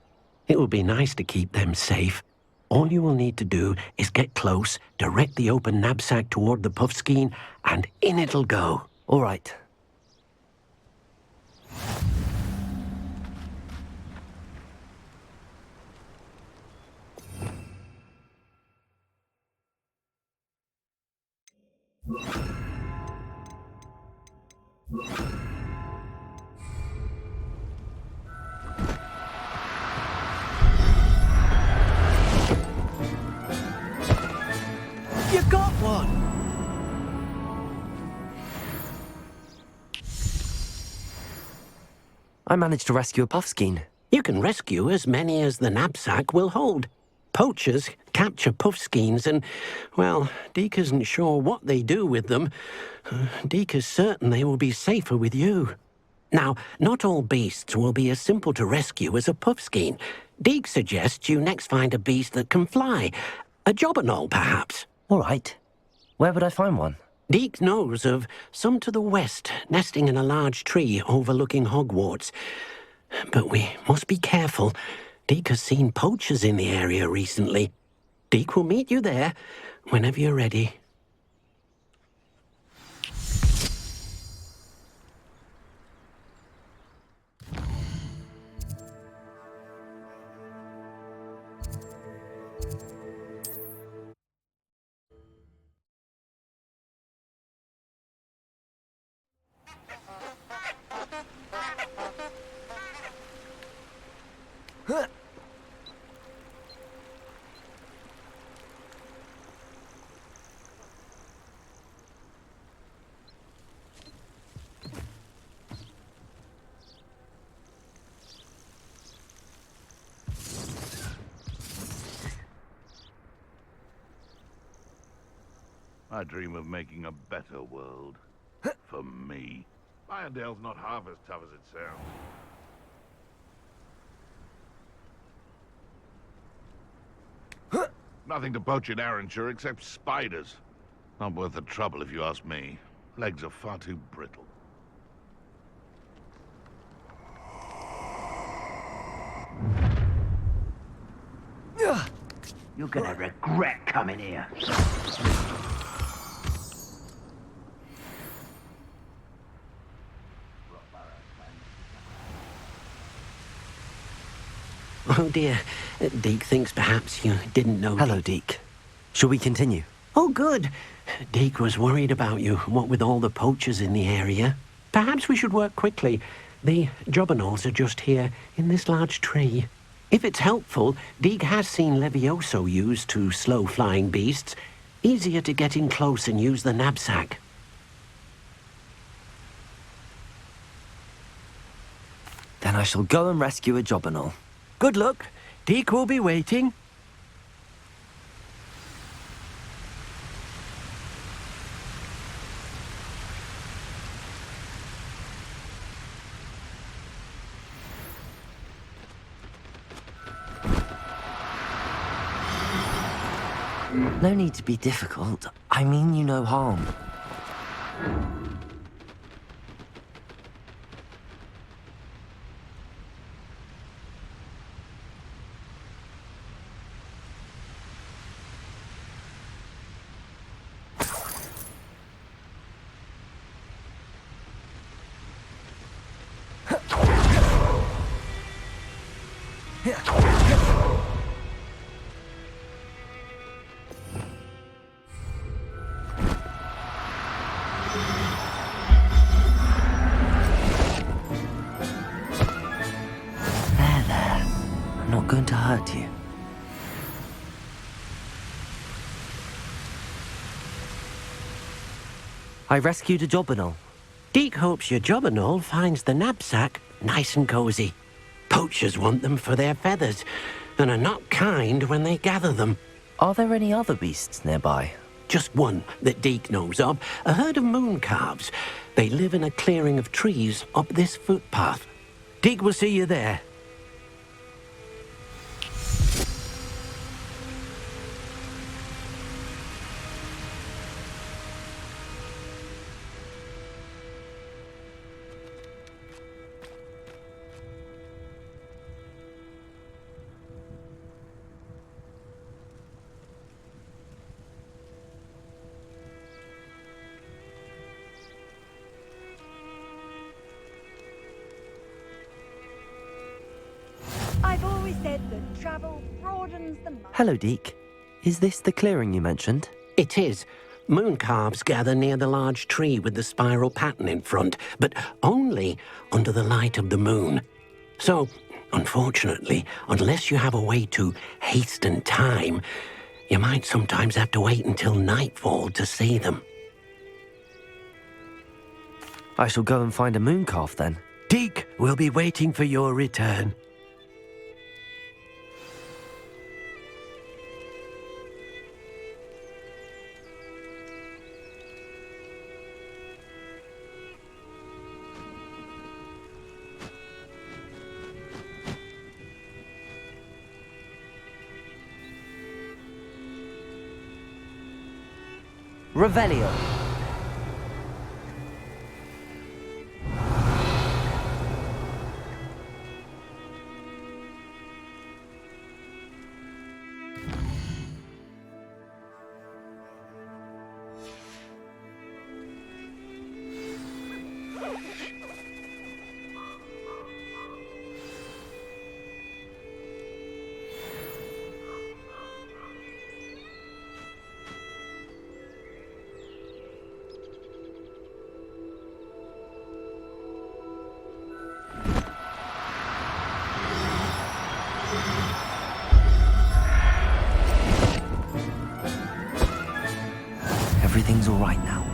It will be nice to keep them safe. All you will need to do is get close, direct the open knapsack toward the puffskein, and in it'll go. All right. You got one! I managed to rescue a puffskein. You can rescue as many as the knapsack will hold. Poachers capture puffskeins and, well, Deke isn't sure what they do with them. Deke is certain they will be safer with you. Now, not all beasts will be as simple to rescue as a puffskein. Deke suggests you next find a beast that can fly. A jobberknoll, perhaps. All right. Where would I find one? Deke knows of some to the west, nesting in a large tree overlooking Hogwarts. But we must be careful. Deke has seen poachers in the area recently. Deke will meet you there whenever you're ready. I dream of making a better world. For me. Irondale's not half as tough as it sounds. Nothing to poach in Arrowshire except spiders. Not worth the trouble if you ask me. Legs are far too brittle. You're gonna regret coming here. Oh dear. Deke thinks perhaps you didn't know. Hello, Deke. Shall we continue? Oh, good. Deke was worried about you, what with all the poachers in the area. Perhaps we should work quickly. The jobberknolls are just here, in this large tree. If it's helpful, Deke has seen Levioso used to slow flying beasts. Easier to get in close and use the knapsack. Then I shall go and rescue a jobberknoll. Good luck. Deke will be waiting. No need to be difficult. I mean you no harm. Going to hurt you. I rescued a jobberknoll. Deke hopes your jobberknoll finds the knapsack nice and cozy. Poachers want them for their feathers, and are not kind when they gather them. Are there any other beasts nearby? Just one that Deke knows of, a herd of moon calves. They live in a clearing of trees up this footpath. Deke will see you there. I've always said that travel broadens the mind. Hello, Deke. Is this the clearing you mentioned? It is. Moon calves gather near the large tree with the spiral pattern in front, but only under the light of the moon. So, unfortunately, unless you have a way to hasten time, you might sometimes have to wait until nightfall to see them. I shall go and find a moon calf then. Deke will be waiting for your return. Revelio. Everything's all right now.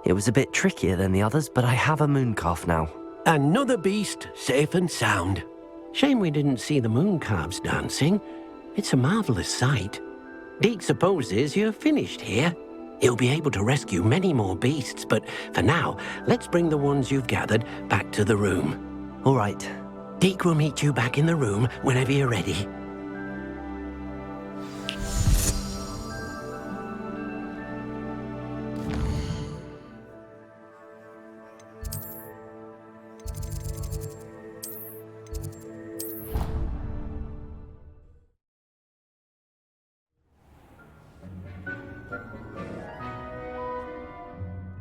It was a bit trickier than the others, but I have a moon calf now. Another beast, safe and sound. Shame we didn't see the moon calves dancing. It's a marvelous sight. Deke supposes you're finished here. He'll be able to rescue many more beasts, but for now, let's bring the ones you've gathered back to the room. All right. Deke will meet you back in the room whenever you're ready.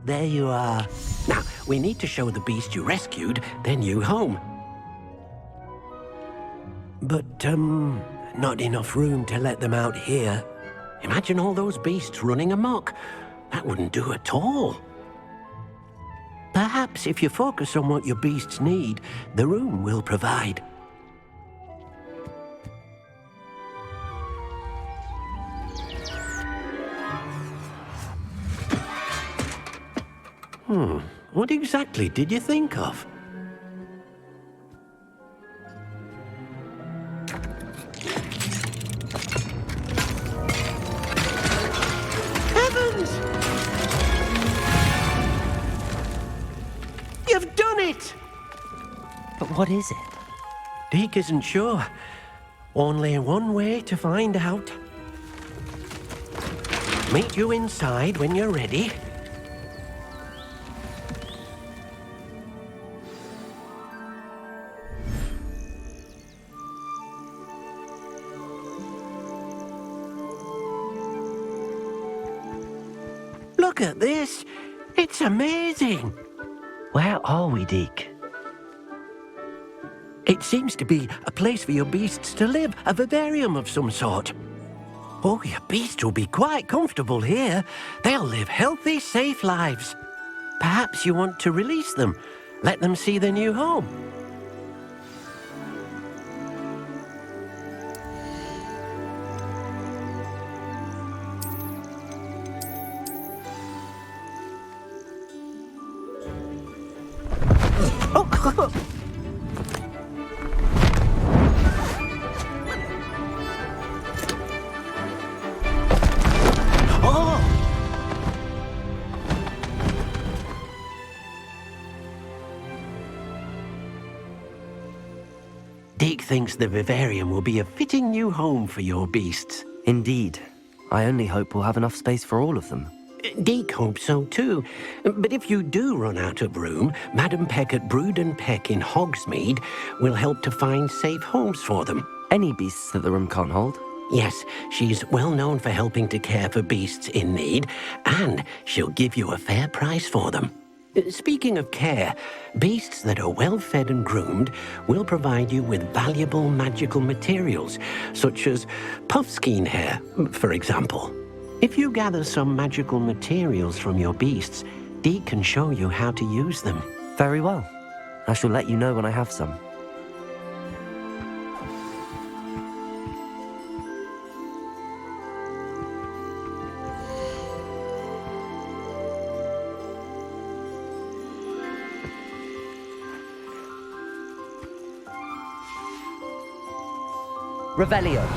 there you are. Now, we need to show the beast you rescued their new home. But, not enough room to let them out here. Imagine all those beasts running amok. That wouldn't do at all. Perhaps if you focus on what your beasts need, the room will provide. What exactly did you think of? Heavens! You've done it! But what is it? Deke isn't sure. Only one way to find out. Meet you inside when you're ready. Look at this. It's amazing. Where are we, Deke? It seems to be a place for your beasts to live, a vivarium of some sort. Oh, your beasts will be quite comfortable here. They'll live healthy, safe lives. Perhaps you want to release them, let them see their new home. Deke thinks the vivarium will be a fitting new home for your beasts. Indeed. I only hope we'll have enough space for all of them. Deke hopes so too. But if you do run out of room, Madam Peck at Brood and Peck in Hogsmeade will help to find safe homes for them. Any beasts that the room can't hold? Yes, she's well known for helping to care for beasts in need, and she'll give you a fair price for them. Speaking of care, beasts that are well fed and groomed will provide you with valuable magical materials, such as puffskein hair, for example. If you gather some magical materials from your beasts, Deke can show you how to use them. Very well. I shall let you know when I have some. Revelio.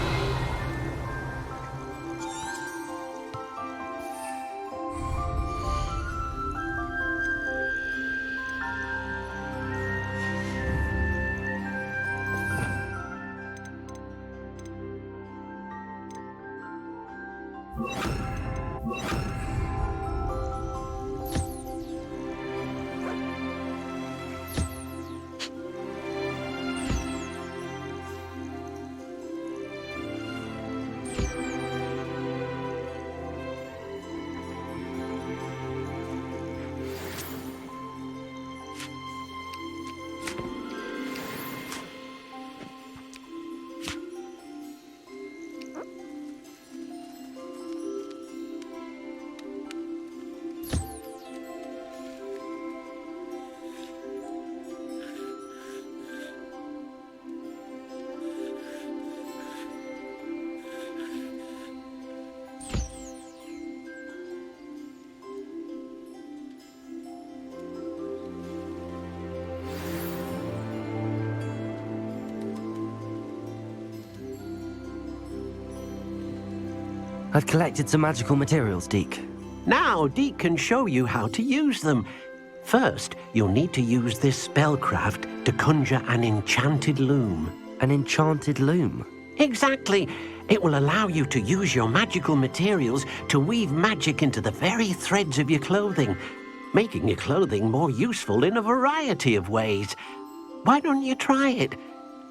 I've collected some magical materials, Deke. Now Deke can show you how to use them. First, you'll need to use this spellcraft to conjure an enchanted loom. An enchanted loom? Exactly. It will allow you to use your magical materials to weave magic into the very threads of your clothing, making your clothing more useful in a variety of ways. Why don't you try it?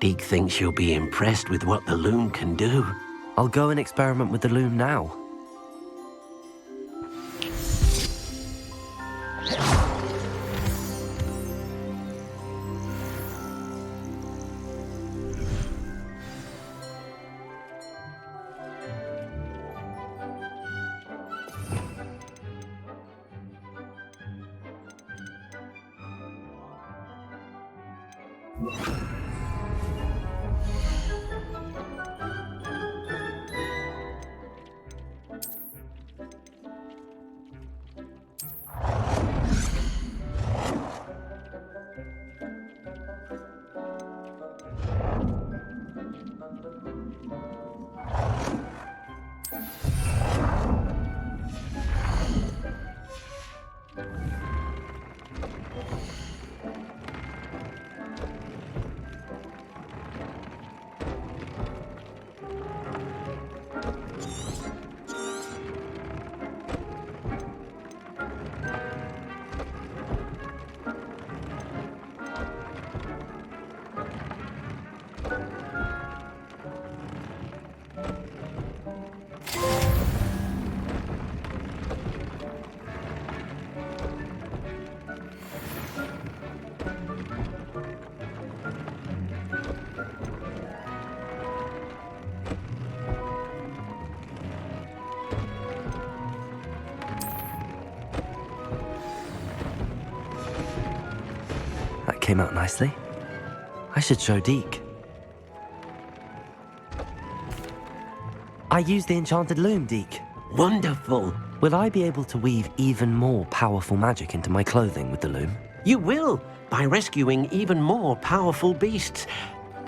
Deke thinks you'll be impressed with what the loom can do. I'll go and experiment with the loom now. That came out nicely. I should show Deke. I used the enchanted loom, Deke. Wonderful. Will I be able to weave even more powerful magic into my clothing with the loom? You will, by rescuing even more powerful beasts.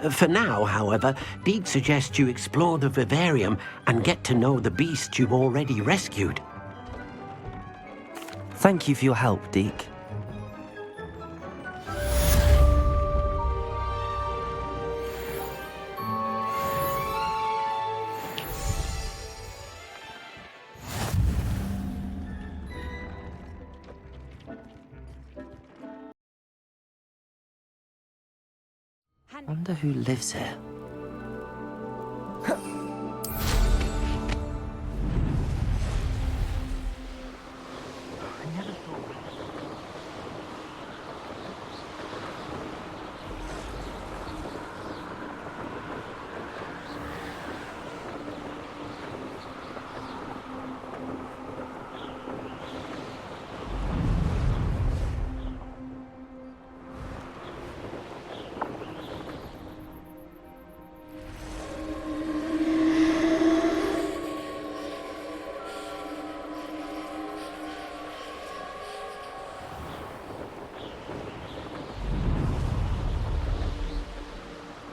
For now, however, Deke suggests you explore the vivarium and get to know the beasts you've already rescued. Thank you for your help, Deke. Wonder who lives here.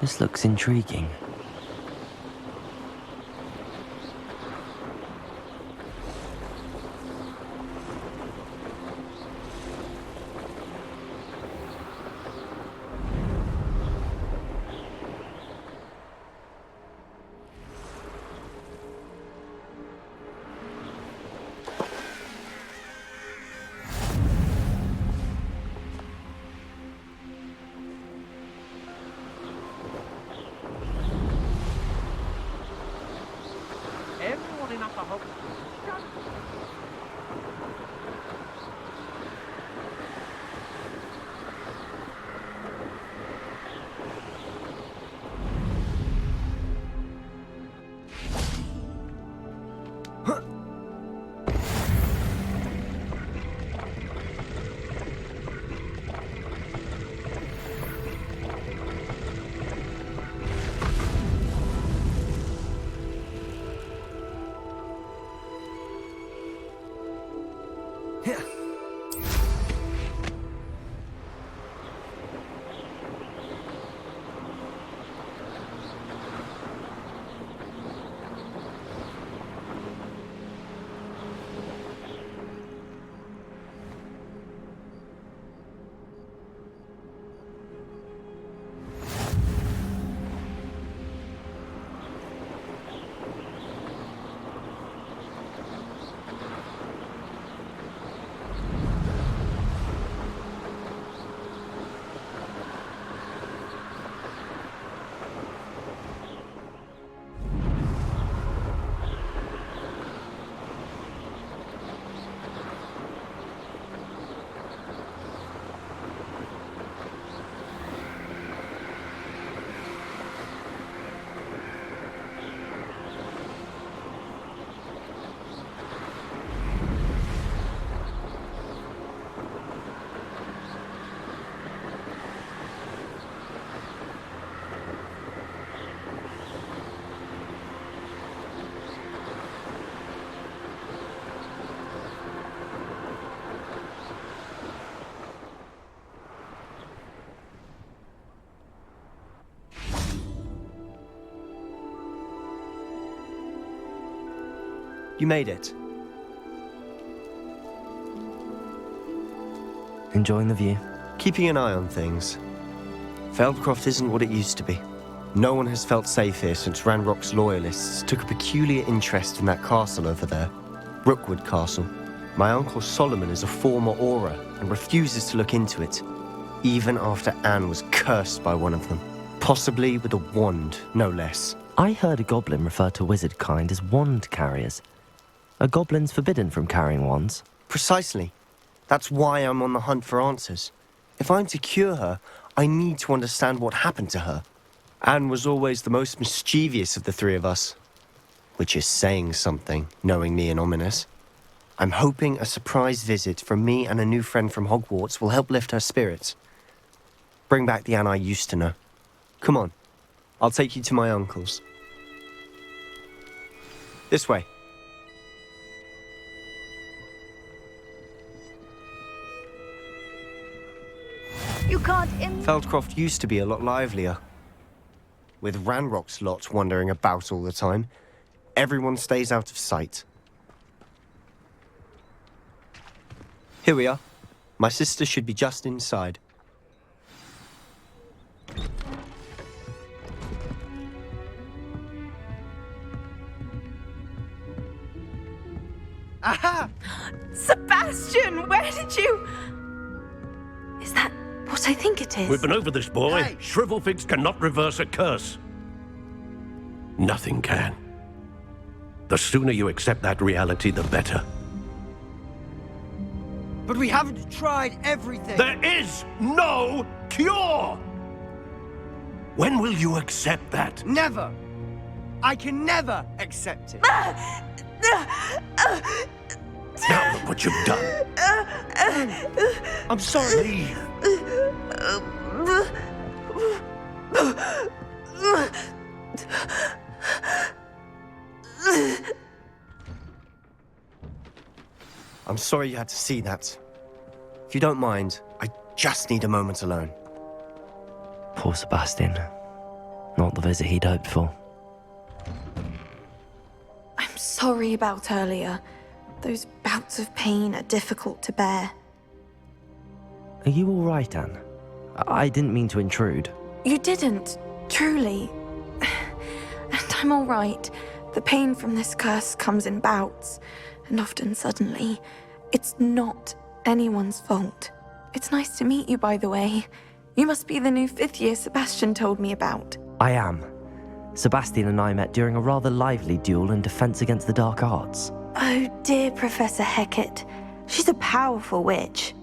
This looks intriguing. Everyone in Upper Hogwarts. You made it. Enjoying the view? Keeping an eye on things. Feldcroft isn't what it used to be. No one has felt safe here since Ranrock's loyalists took a peculiar interest in that castle over there. Rookwood Castle. My uncle Solomon is a former Auror and refuses to look into it, even after Anne was cursed by one of them. Possibly with a wand, no less. I heard a goblin refer to wizard kind as wand carriers. Are goblins forbidden from carrying wands? Precisely. That's why I'm on the hunt for answers. If I'm to cure her, I need to understand what happened to her. Anne was always the most mischievous of the three of us. Which is saying something, knowing me and ominous. I'm hoping a surprise visit from me and a new friend from Hogwarts will help lift her spirits. Bring back the Anne I used to know. Come on, I'll take you to my uncle's. This way. You can't Feldcroft used to be a lot livelier. With Ranrock's lot wandering about all the time, everyone stays out of sight. Here we are. My sister should be just inside. Aha! Sebastian, where did you... Is that what I think it is? We've been over this, boy. Hey. Shrivelfigs cannot reverse a curse. Nothing can. The sooner you accept that reality, the better. But we haven't tried everything. There is no cure! When will you accept that? Never! I can never accept it. Now look what you've done. I'm sorry. I'm sorry you had to see that. If you don't mind, I just need a moment alone. Poor Sebastian. Not the visit he'd hoped for. I'm sorry about earlier. Those bouts of pain are difficult to bear. Are you all right, Anne? I didn't mean to intrude. You didn't, truly. And I'm all right. The pain from this curse comes in bouts, and often suddenly. It's not anyone's fault. It's nice to meet you, by the way. You must be the new 5th year Sebastian told me about. I am. Sebastian and I met during a rather lively duel in defense against the dark arts. Oh, dear Professor Hecat. She's a powerful witch.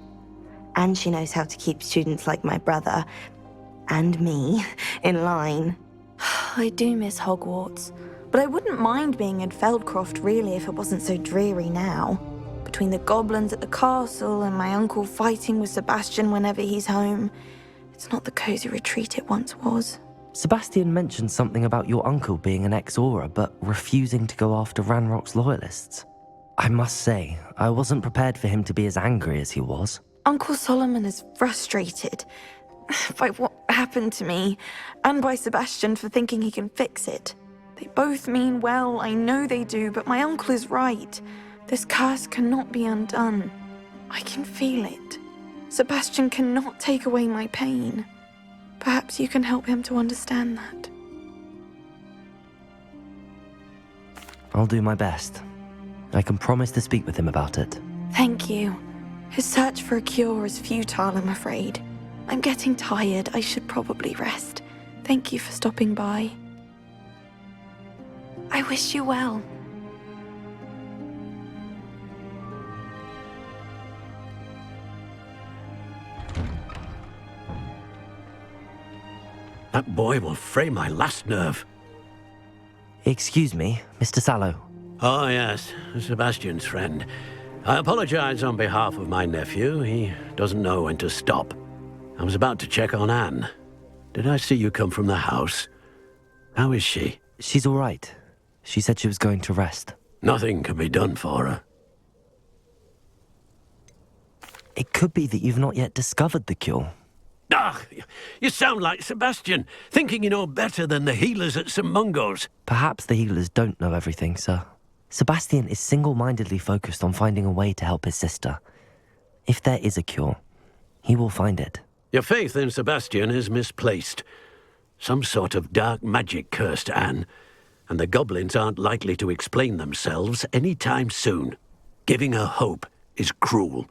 And she knows how to keep students like my brother, and me, in line. I do miss Hogwarts, but I wouldn't mind being in Feldcroft, really, if it wasn't so dreary now. Between the goblins at the castle and my uncle fighting with Sebastian whenever he's home, it's not the cozy retreat it once was. Sebastian mentioned something about your uncle being an ex-Auror, but refusing to go after Ranrock's loyalists. I must say, I wasn't prepared for him to be as angry as he was. Uncle Solomon is frustrated by what happened to me, and by Sebastian for thinking he can fix it. They both mean well, I know they do, but my uncle is right. This curse cannot be undone. I can feel it. Sebastian cannot take away my pain. Perhaps you can help him to understand that. I'll do my best. I can promise to speak with him about it. Thank you. His search for a cure is futile, I'm afraid. I'm getting tired. I should probably rest. Thank you for stopping by. I wish you well. That boy will fray my last nerve. Excuse me, Mr. Sallow. Oh, yes, Sebastian's friend. I apologize on behalf of my nephew. He doesn't know when to stop. I was about to check on Anne. Did I see you come from the house? How is she? She's all right. She said she was going to rest. Nothing can be done for her. It could be that you've not yet discovered the cure. Ah, you sound like Sebastian, thinking you know better than the healers at St. Mungo's. Perhaps the healers don't know everything, sir. Sebastian is single-mindedly focused on finding a way to help his sister. If there is a cure, he will find it. Your faith in Sebastian is misplaced. Some sort of dark magic cursed Anne, and the goblins aren't likely to explain themselves anytime soon. Giving her hope is cruel.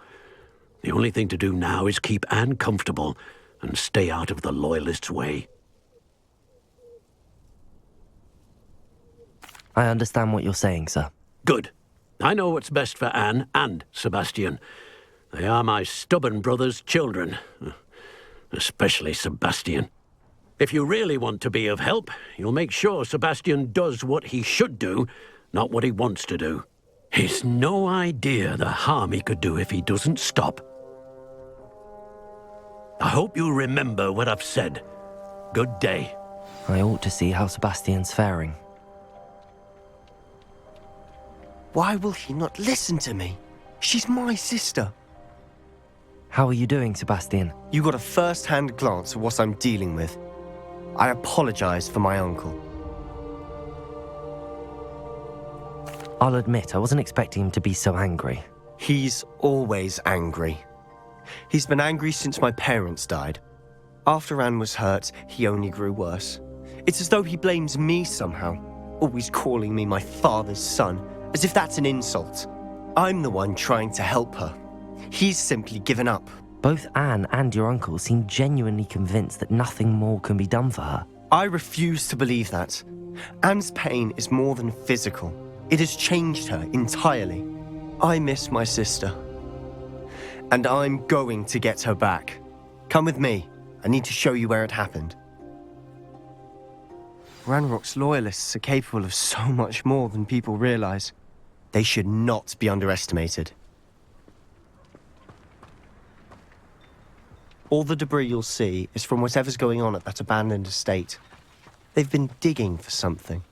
The only thing to do now is keep Anne comfortable and stay out of the Loyalists' way. I understand what you're saying, sir. Good. I know what's best for Anne and Sebastian. They are my stubborn brother's children. Especially Sebastian. If you really want to be of help, you'll make sure Sebastian does what he should do, not what he wants to do. He's no idea the harm he could do if he doesn't stop. I hope you remember what I've said. Good day. I ought to see how Sebastian's faring. Why will he not listen to me? She's my sister. How are you doing, Sebastian? You got a first-hand glance at what I'm dealing with. I apologize for my uncle. I'll admit, I wasn't expecting him to be so angry. He's always angry. He's been angry since my parents died. After Anne was hurt, he only grew worse. It's as though he blames me somehow, always calling me my father's son, as if that's an insult. I'm the one trying to help her. He's simply given up. Both Anne and your uncle seem genuinely convinced that nothing more can be done for her. I refuse to believe that. Anne's pain is more than physical. It has changed her entirely. I miss my sister. And I'm going to get her back. Come with me. I need to show you where it happened. Ranrock's loyalists are capable of so much more than people realize. They should not be underestimated. All the debris you'll see is from whatever's going on at that abandoned estate. They've been digging for something.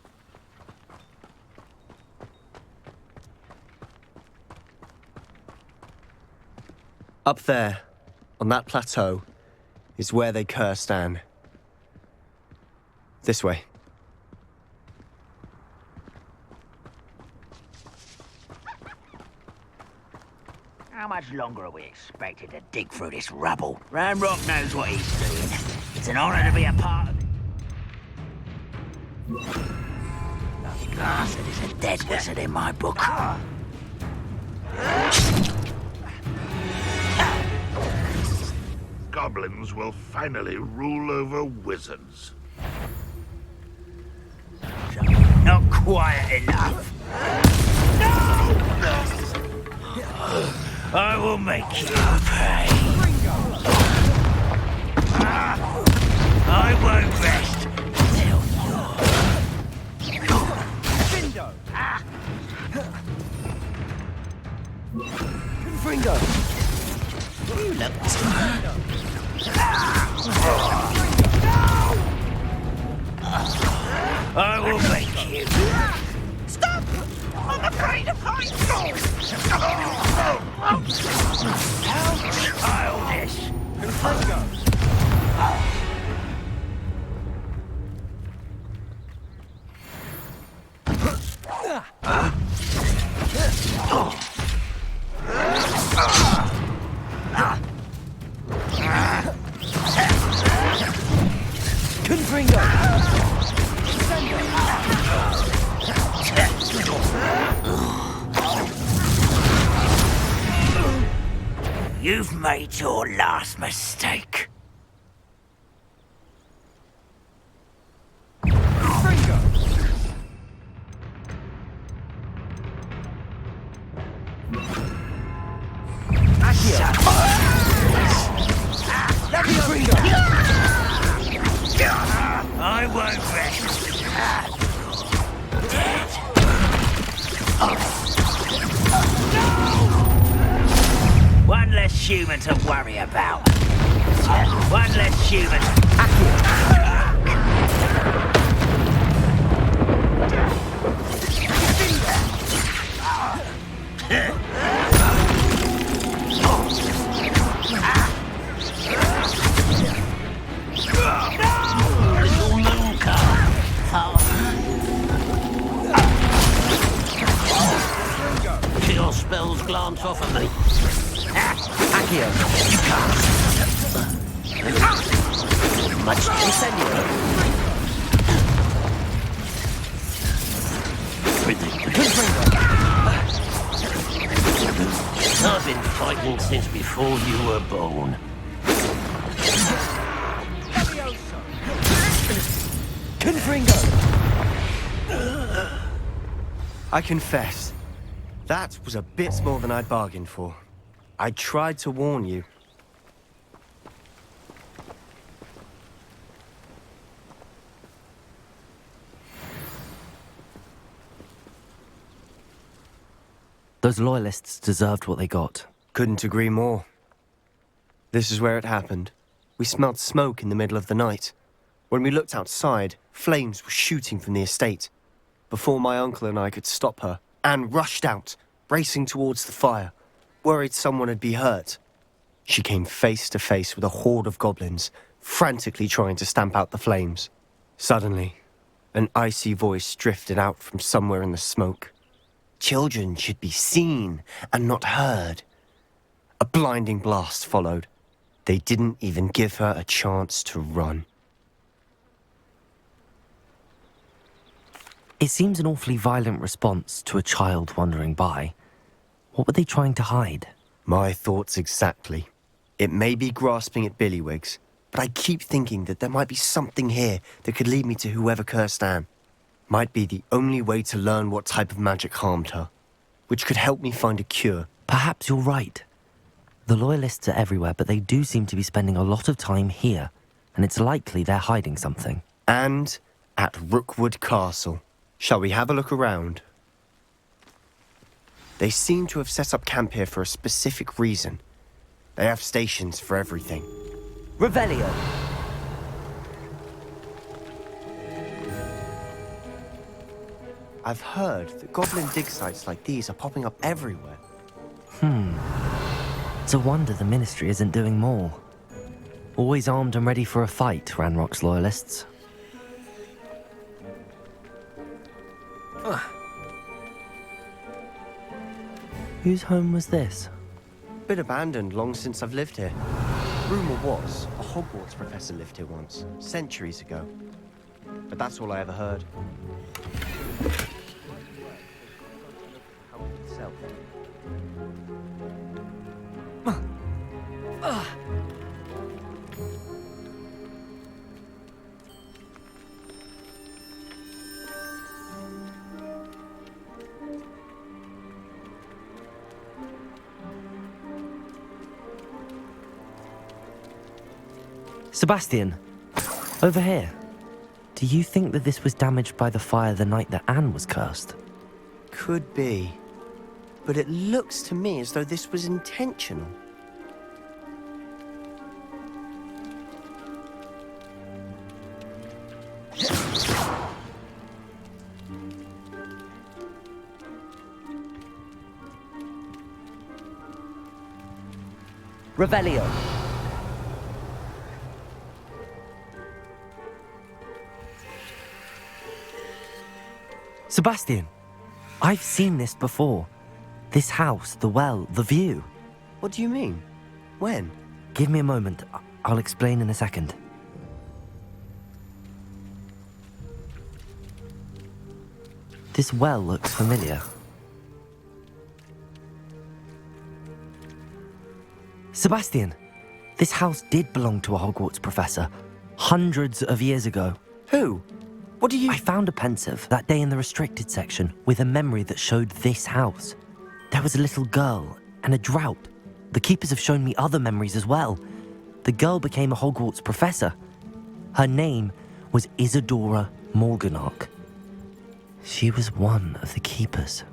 Up there, on that plateau, is where they cursed Anne. This way. How much longer are we expected to dig through this rubble? Ranrock knows what he's doing. It's an honor to be a part of it. The bastard is a dead wizard in my book. Goblins will finally rule over wizards. Not quiet enough. No! I will make you pay. I won't rest until you're... Window! Confringo! You look tired. I will make you. Stop! I'm afraid of heights! How childish! You've made your last mistake. I won't rest. Dead. One less human to worry about. One less human. Your spells glance off of me. Accio, you can't. Much incendiary. I've been fighting since before you were born. Confringo! I confess, that was a bit more than I'd bargained for. I tried to warn you. Those loyalists deserved what they got. Couldn't agree more. This is where it happened. We smelled smoke in the middle of the night. When we looked outside, flames were shooting from the estate. Before my uncle and I could stop her, Anne rushed out, racing towards the fire, worried someone had been hurt. She came face to face with a horde of goblins, frantically trying to stamp out the flames. Suddenly, an icy voice drifted out from somewhere in the smoke. Children should be seen and not heard. A blinding blast followed. They didn't even give her a chance to run. It seems an awfully violent response to a child wandering by. What were they trying to hide? My thoughts exactly. It may be grasping at billywhigs, but I keep thinking that there might be something here that could lead me to whoever cursed Anne. Might be the only way to learn what type of magic harmed her, which could help me find a cure. Perhaps you're right. The Loyalists are everywhere, but they do seem to be spending a lot of time here, and it's likely they're hiding something. And at Rookwood Castle. Shall we have a look around? They seem to have set up camp here for a specific reason. They have stations for everything. Revelio! I've heard that goblin dig sites like these are popping up everywhere. It's a wonder the Ministry isn't doing more. Always armed and ready for a fight, Ranrock's Loyalists. Whose home was this? Been abandoned long since I've lived here. Rumour was, a Hogwarts professor lived here once, centuries ago. But that's all I ever heard. Sebastian, over here. Do you think that this was damaged by the fire the night that Anne was cursed? Could be. But it looks to me as though this was intentional. Revelio. Sebastian, I've seen this before. This house, the well, the view. What do you mean? When? Give me a moment. I'll explain in a second. This well looks familiar. Sebastian, this house did belong to a Hogwarts professor, hundreds of years ago. Who? What do you... I found a pensive that day in the restricted section with a memory that showed this house. There was a little girl and a drought. The keepers have shown me other memories as well. The girl became a Hogwarts professor. Her name was Isadora Morganach. She was one of the keepers.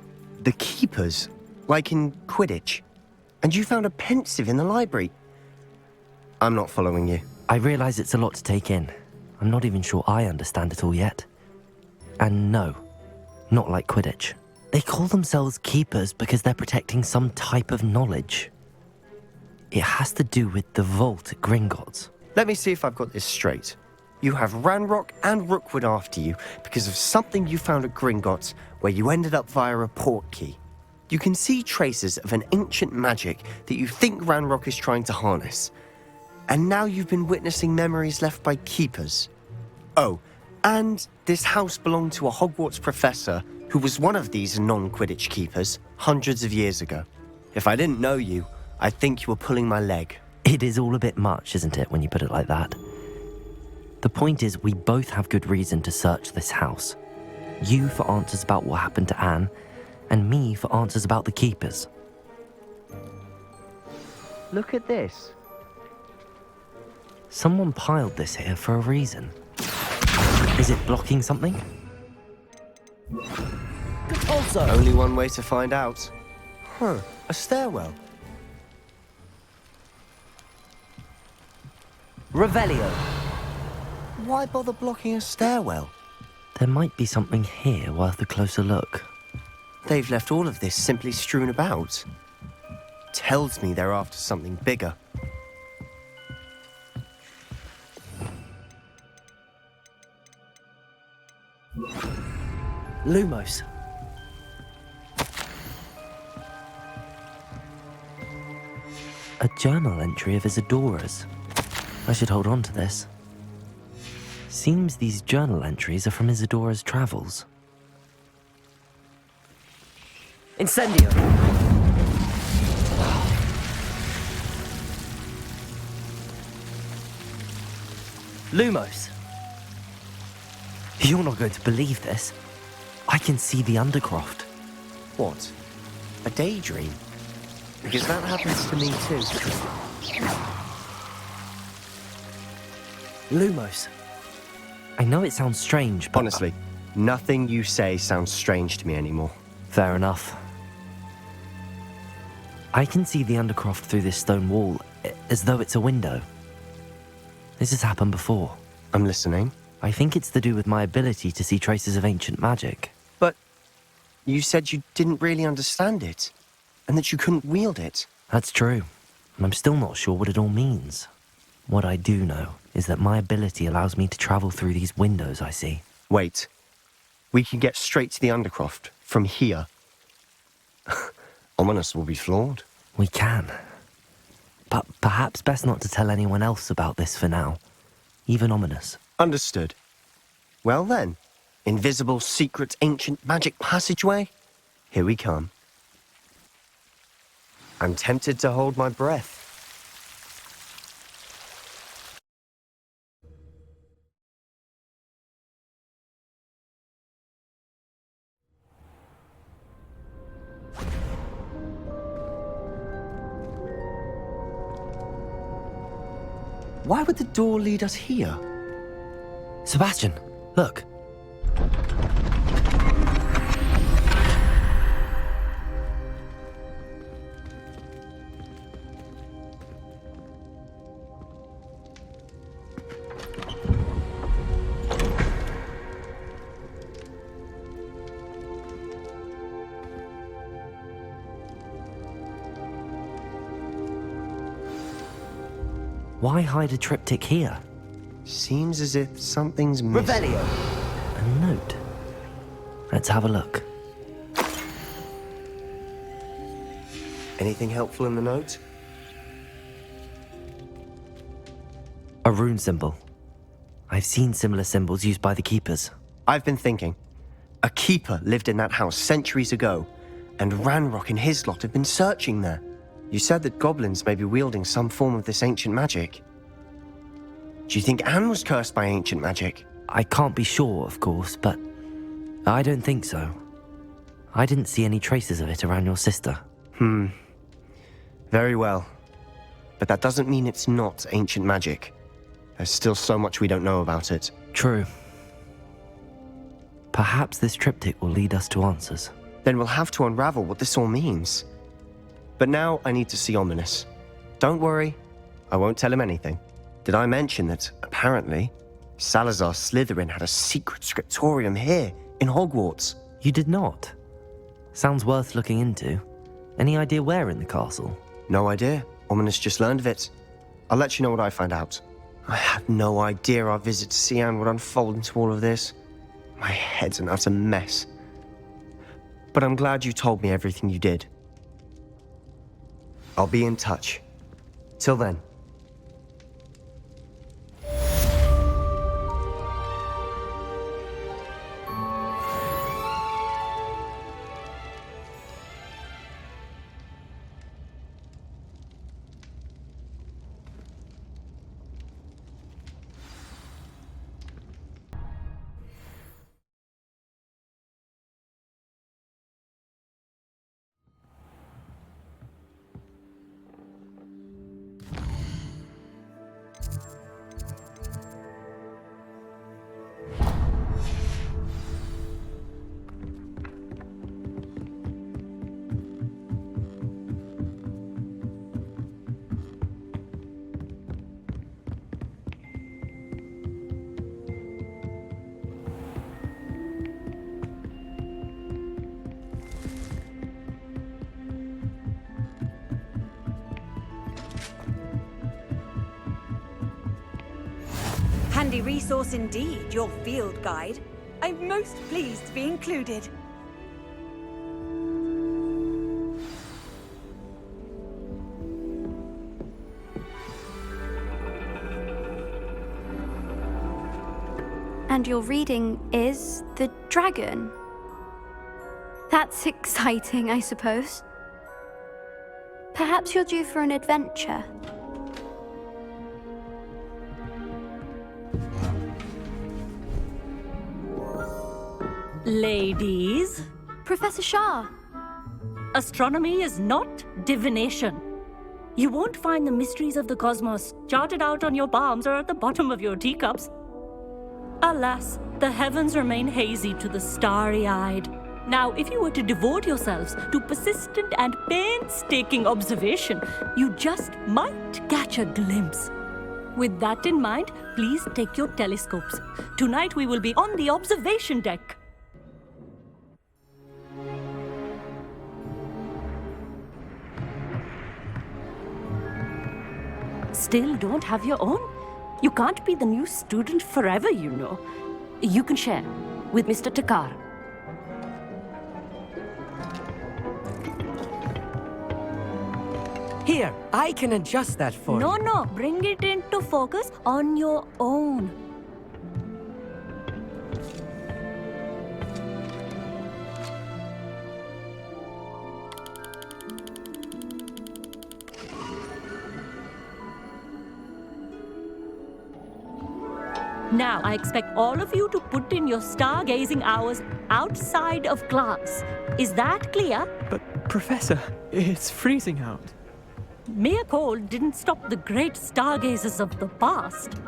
The keepers? Like in Quidditch? And you found a pensive in the library? I'm not following you. I realize it's a lot to take in. I'm not even sure I understand it all yet. And no, not like Quidditch. They call themselves keepers because they're protecting some type of knowledge. It has to do with the vault at Gringotts. Let me see if I've got this straight. You have Ranrock and Rookwood after you because of something you found at Gringotts where you ended up via a port key. You can see traces of an ancient magic that you think Ranrock is trying to harness. And now you've been witnessing memories left by keepers. Oh, and this house belonged to a Hogwarts professor who was one of these non-Quidditch keepers hundreds of years ago. If I didn't know you, I'd think you were pulling my leg. It is all a bit much, isn't it, when you put it like that? The point is, we both have good reason to search this house. You for answers about what happened to Anne, and me for answers about the keepers. Look at this. Someone piled this here for a reason. Is it blocking something? Also, only one way to find out. Huh, a stairwell. Revelio. Why bother blocking a stairwell? There might be something here worth a closer look. They've left all of this simply strewn about. Tells me they're after something bigger. Lumos. A journal entry of Isadora's. I should hold on to this. Seems these journal entries are from Isadora's travels. Incendio! Lumos! You're not going to believe this. I can see the Undercroft. What? A daydream? Because that happens to me too. Lumos. I know it sounds strange, but... Honestly, nothing you say sounds strange to me anymore. Fair enough. I can see the Undercroft through this stone wall, as though it's a window. This has happened before. I'm listening. I think it's to do with my ability to see traces of ancient magic. But you said you didn't really understand it, and that you couldn't wield it. That's true, and I'm still not sure what it all means. What I do know is that my ability allows me to travel through these windows I see. Wait. We can get straight to the Undercroft from here. Ominous will be flawed. We can. But perhaps best not to tell anyone else about this for now. Even Ominous. Understood. Well then, invisible, secret, ancient magic passageway? Here we come. I'm tempted to hold my breath. Why would the door lead us here? Sebastian, look. Why hide a triptych here? Seems as if something's missing. Revelio! A note. Let's have a look. Anything helpful in the note? A rune symbol. I've seen similar symbols used by the keepers. I've been thinking. A keeper lived in that house centuries ago, and Ranrock and his lot have been searching there. You said that goblins may be wielding some form of this ancient magic. Do you think Anne was cursed by ancient magic? I can't be sure, of course, but I don't think so. I didn't see any traces of it around your sister. Very well. But that doesn't mean it's not ancient magic. There's still so much we don't know about it. True. Perhaps this triptych will lead us to answers. Then we'll have to unravel what this all means. But now I need to see Ominous. Don't worry, I won't tell him anything. Did I mention that, apparently, Salazar Slytherin had a secret scriptorium here, in Hogwarts? You did not? Sounds worth looking into. Any idea where in the castle? No idea. Ominous just learned of it. I'll let you know what I find out. I had no idea our visit to Sian would unfold into all of this. My head's an utter mess. But I'm glad you told me everything you did. I'll be in touch. Till then. handy resource indeed, your field guide. I'm most pleased to be included. And your reading is The Dragon. That's exciting, I suppose. Perhaps you're due for an adventure. Ladies. Professor Shah. Astronomy is not divination. You won't find the mysteries of the cosmos charted out on your palms or at the bottom of your teacups. Alas, the heavens remain hazy to the starry-eyed. Now, if you were to devote yourselves to persistent and painstaking observation, you just might catch a glimpse. With that in mind, please take your telescopes. Tonight we will be on the observation deck. Still don't have your own? You can't be the new student forever, you know. You can share with Mr. Takar. Here, I can adjust that for you. No, bring it into focus on your own. Now, I expect all of you to put in your stargazing hours outside of class. Is that clear? But, Professor, it's freezing out. Mere cold didn't stop the great stargazers of the past.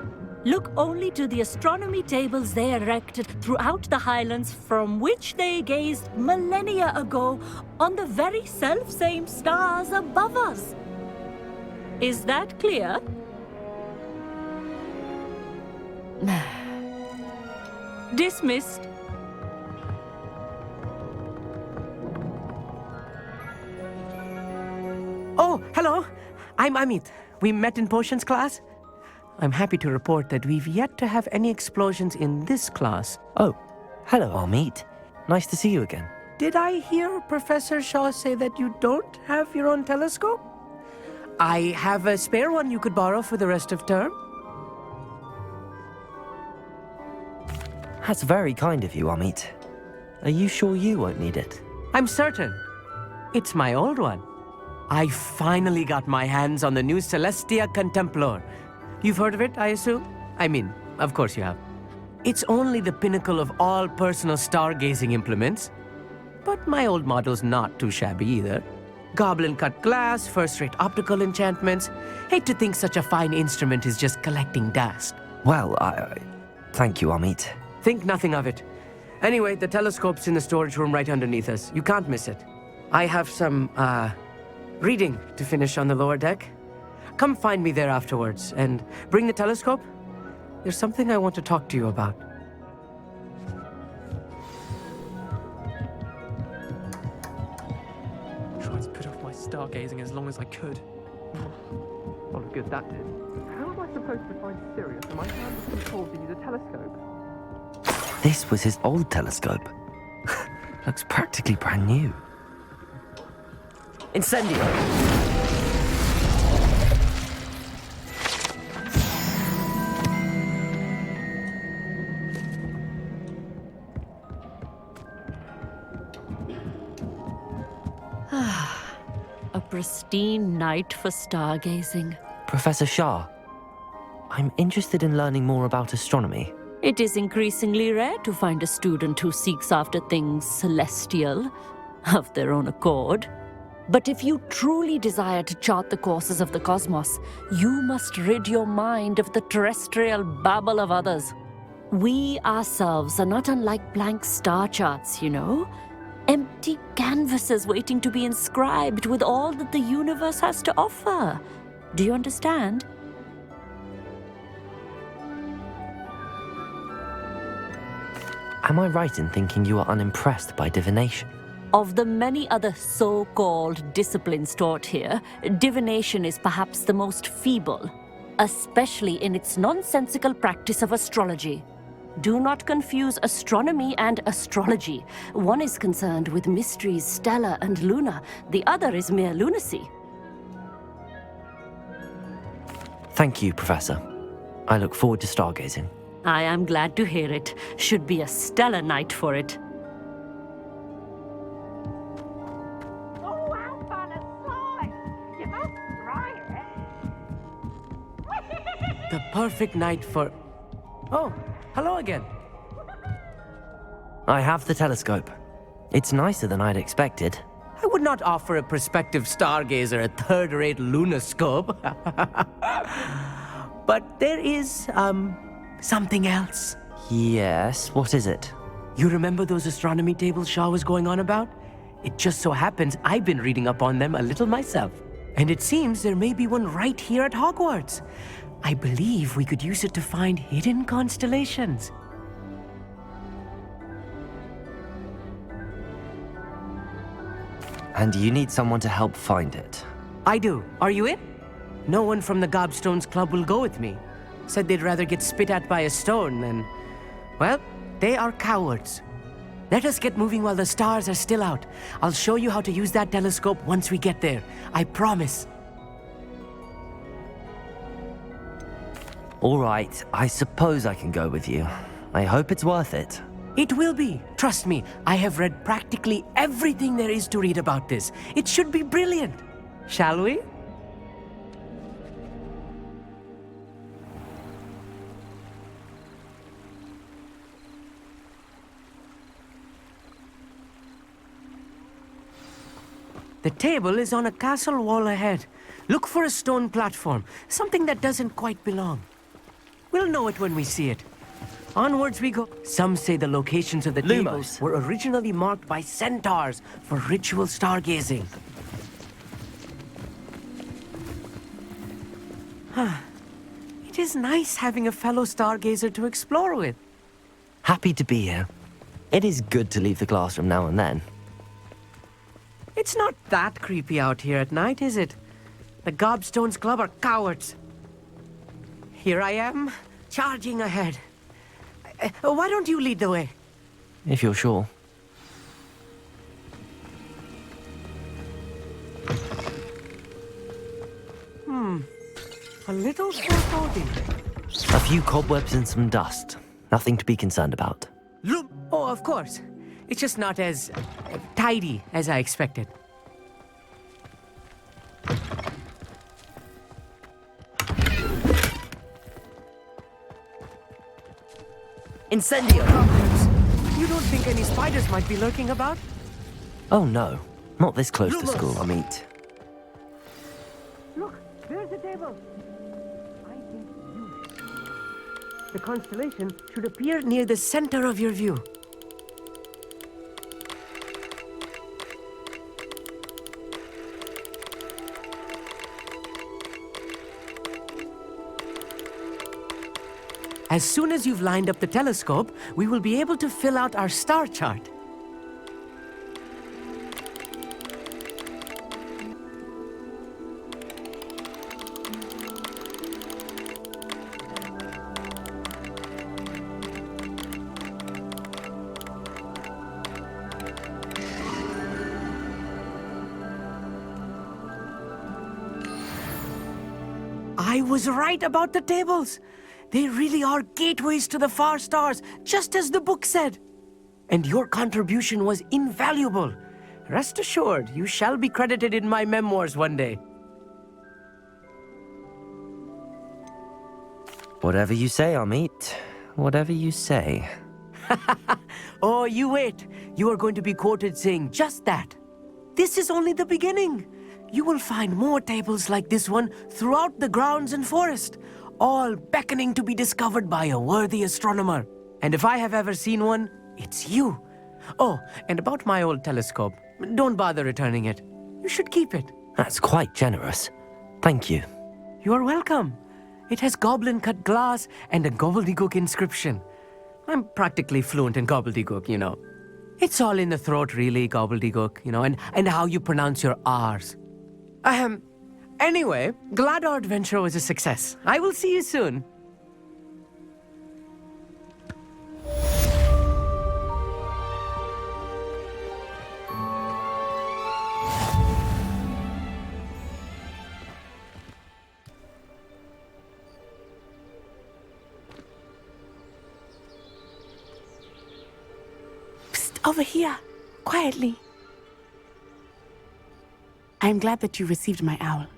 Look only to the astronomy tables they erected throughout the highlands from which they gazed millennia ago on the very self-same stars above us. Is that clear? Dismissed. Oh, hello. I'm Amit. We met in potions class. I'm happy to report that we've yet to have any explosions in this class. Oh, hello, Amit. Nice to see you again. Did I hear Professor Shaw say that you don't have your own telescope? I have a spare one you could borrow for the rest of term. That's very kind of you, Amit. Are you sure you won't need it? I'm certain. It's my old one. I finally got my hands on the new Celestia Contemplar. You've heard of it, I assume? I mean, of course you have. It's only the pinnacle of all personal stargazing implements. But my old model's not too shabby either. Goblin-cut glass, first-rate optical enchantments. Hate to think such a fine instrument is just collecting dust. Well, thank you, Amit. Think nothing of it. Anyway, the telescope's in the storage room right underneath us. You can't miss it. I have some, reading to finish on the lower deck. Come find me there afterwards, and bring the telescope. There's something I want to talk to you about. Tried to put off my stargazing as long as I could. What good that did. How am I supposed to find Sirius when my hand was controlled to use a telescope? This was his old telescope. Looks practically brand new. Incendio! A pristine night for stargazing. Professor Shah, I'm interested in learning more about astronomy. It is increasingly rare to find a student who seeks after things celestial, of their own accord. But if you truly desire to chart the courses of the cosmos, you must rid your mind of the terrestrial babble of others. We ourselves are not unlike blank star charts, you know? Empty canvases waiting to be inscribed with all that the universe has to offer. Do you understand? Am I right in thinking you are unimpressed by divination? Of the many other so-called disciplines taught here, divination is perhaps the most feeble. especially in its nonsensical practice of astrology. Do not confuse astronomy and astrology. One is concerned with mysteries stellar and lunar, the other is mere lunacy. Thank you, Professor. I look forward to stargazing. I am glad to hear it. Should be a stellar night for it. Oh, how fun and slime! You must try it. The perfect night for... Oh, hello again. I have the telescope. It's nicer than I'd expected. I would not offer a prospective stargazer a third-rate lunoscope. But there is, something else. Yes, what is it? You remember those astronomy tables Shaw was going on about? It just so happens I've been reading up on them a little myself. And it seems there may be one right here at Hogwarts. I believe we could use it to find hidden constellations. And you need someone to help find it. I do. Are you in? No one from the Gobstones Club will go with me. Said they'd rather get spit at by a stone than... Well, they are cowards. Let us get moving while the stars are still out. I'll show you how to use that telescope once we get there. I promise. All right, I suppose I can go with you. I hope it's worth it. It will be. Trust me, I have read practically everything there is to read about this. It should be brilliant. Shall we? The table is on a castle wall ahead. Look for a stone platform, something that doesn't quite belong. We'll know it when we see it. Onwards we go. Some say the locations of the tables were originally marked by centaurs for ritual stargazing. It is nice having a fellow stargazer to explore with. Happy to be here. It is good to leave the classroom now and then. It's not that creepy out here at night, is it? The Gobstones Club are cowards. Here I am, charging ahead. Why don't you lead the way? If you're sure. A little foreboding. A few cobwebs and some dust. Nothing to be concerned about. Oh, of course. It's just not as tidy as I expected. Incendio! You don't think any spiders might be lurking about? Oh no, not this close to school, I mean. Look, there's the table. I think you... The constellation should appear near the center of your view. As soon as you've lined up the telescope, we will be able to fill out our star chart. I was right about the tables. They really are gateways to the far stars, just as the book said. And your contribution was invaluable. Rest assured, you shall be credited in my memoirs one day. Whatever you say, Amit. Whatever you say. Oh, you wait. You are going to be quoted saying just that. This is only the beginning. You will find more tables like this one throughout the grounds and forest, all beckoning to be discovered by a worthy astronomer. And if I have ever seen one, it's you. Oh, and about my old telescope, don't bother returning it. You should keep it. That's quite generous. Thank you. You are welcome. It has goblin-cut glass and a gobbledygook inscription. I'm practically fluent in gobbledygook, you know. It's all in the throat, really, gobbledygook, you know, and how you pronounce your R's. Anyway, glad our adventure was a success. I will see you soon. Over here, quietly. I'm glad that you received my owl.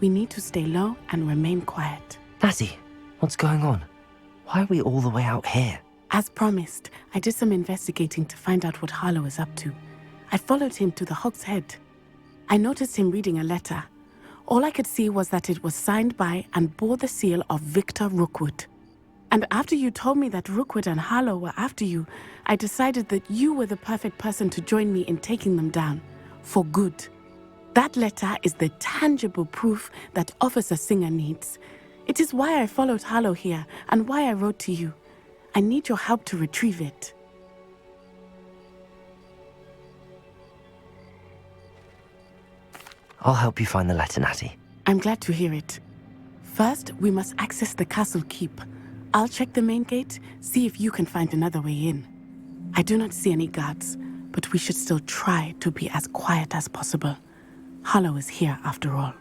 We need to stay low and remain quiet. Natty, what's going on? Why are we all the way out here? As promised, I did some investigating to find out what Harlow is up to. I followed him to the Hog's Head. I noticed him reading a letter. All I could see was that it was signed by and bore the seal of Victor Rookwood. And after you told me that Rookwood and Harlow were after you, I decided that you were the perfect person to join me in taking them down. For good. That letter is the tangible proof that Officer Singer needs. It is why I followed Harlow here and why I wrote to you. I need your help to retrieve it. I'll help you find the letter, Natty. I'm glad to hear it. First, we must access the castle keep. I'll check the main gate, see if you can find another way in. I do not see any guards, but we should still try to be as quiet as possible. Harlow is here after all.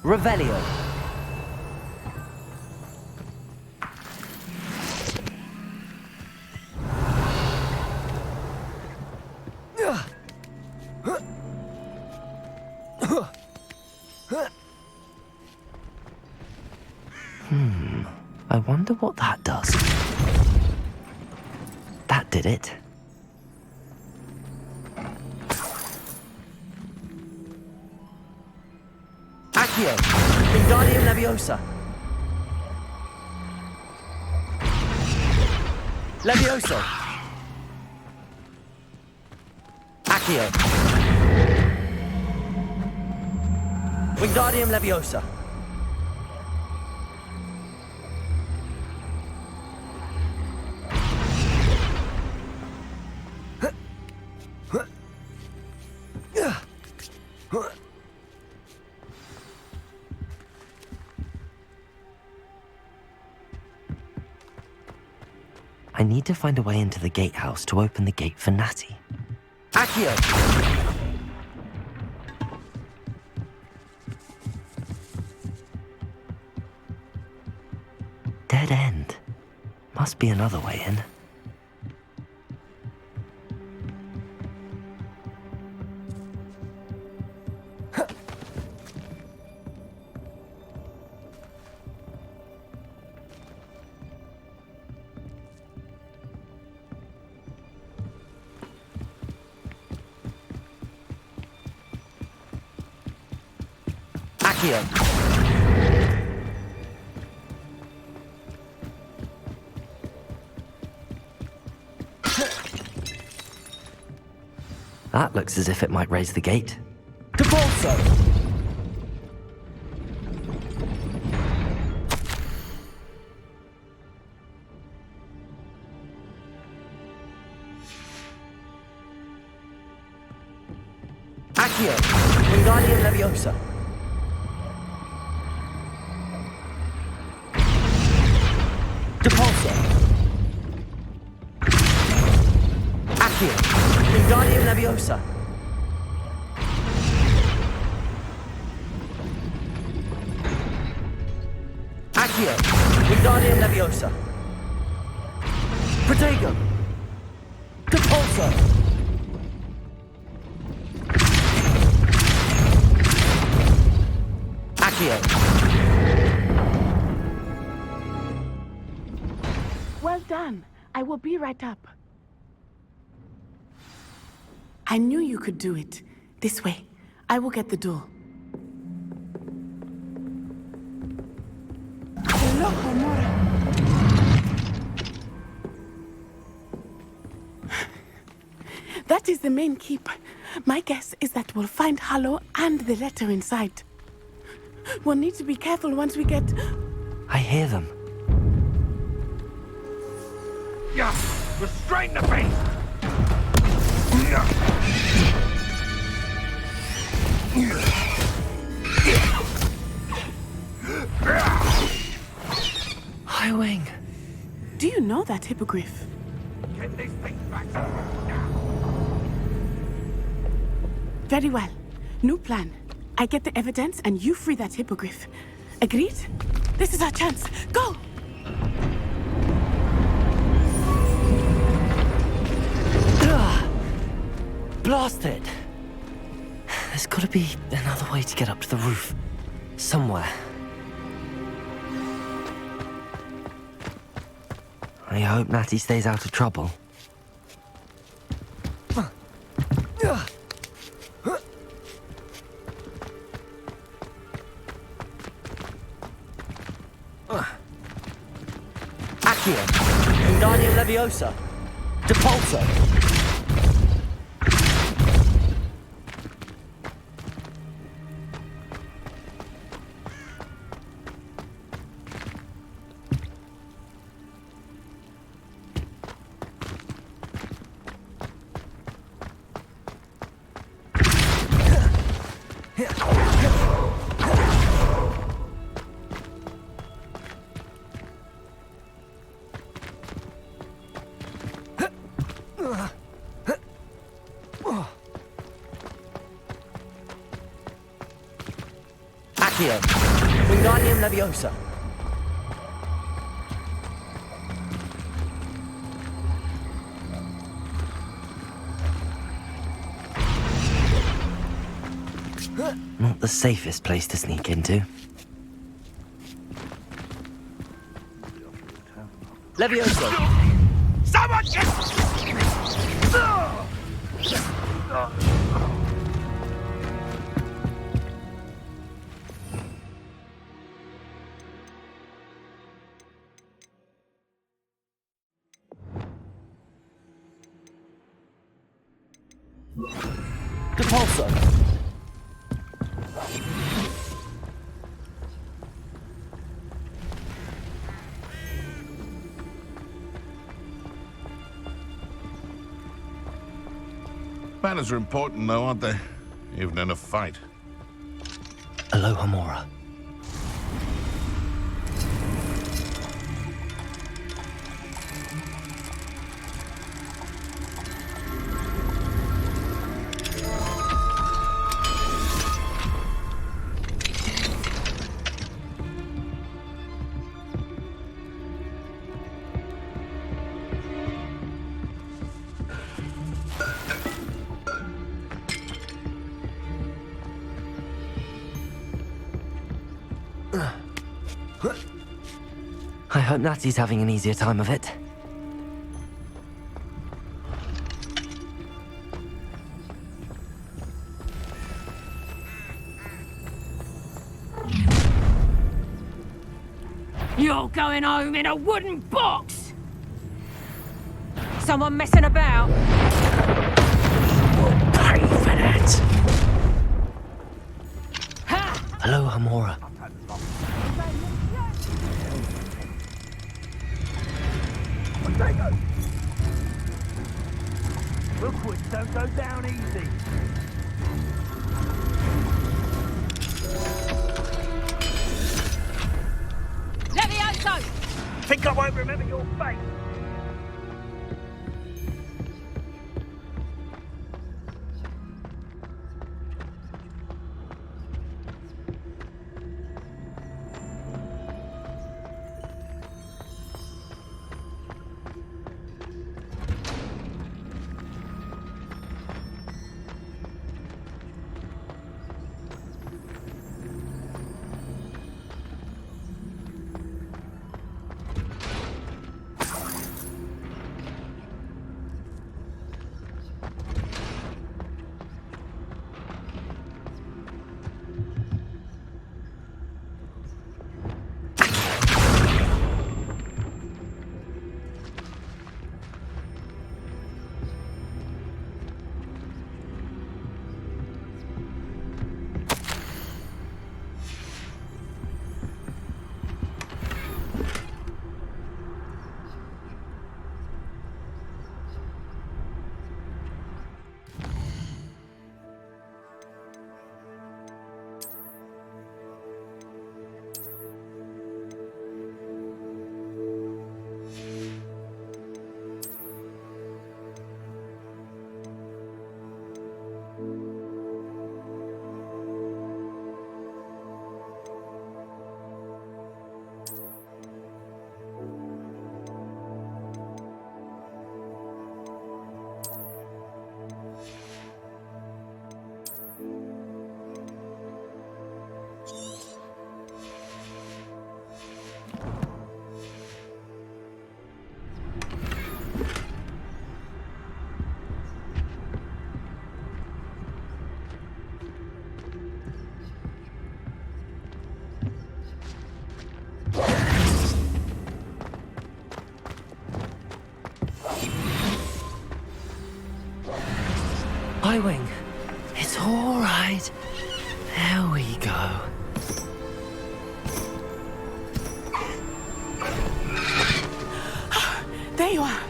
Revelio. I wonder what that does. That did it. Accio! Wingardium Leviosa! Levioso! Accio! Wingardium Leviosa! I need to find a way into the gatehouse to open the gate for Natty. Accio! Dead end. Must be another way in. Accio! That looks as if it might raise the gate. Depulso! Accio! Wingardium Leviosa! Depulso! Accio! Wingardium Leviosa! Accio! Wingardium Leviosa! Protego! Depulso! Accio! Well done. I will be right up. I knew you could do it. This way. I will get the door. That is the main keep. My guess is that we'll find Harlow and the letter inside. We'll need to be careful once we get... I hear them. Yeah, restrain the beast! Highwing. Do you know that hippogriff? Get this thing back. Very well. New plan. I get the evidence and you free that hippogriff. Agreed? This is our chance. Go! Blast it! There's got to be another way to get up to the roof. Somewhere. I hope Natty stays out of trouble. Accio. Wingardium Leviosa. Depulso. Accio. Wingardium Leviosa. Not the safest place to sneak into. Leviosa. Someone get... Depulso. Manners are important, though, aren't they? Even in a fight. Aloha Mora. I hope Natty's having an easier time of it. You're going home in a wooden box! Someone messing about? We'll pay for that. Aloha Mora. Rookwood don't go down easy. Levioso! Think I won't remember your face? High Wing, it's all right. There we go. There you are.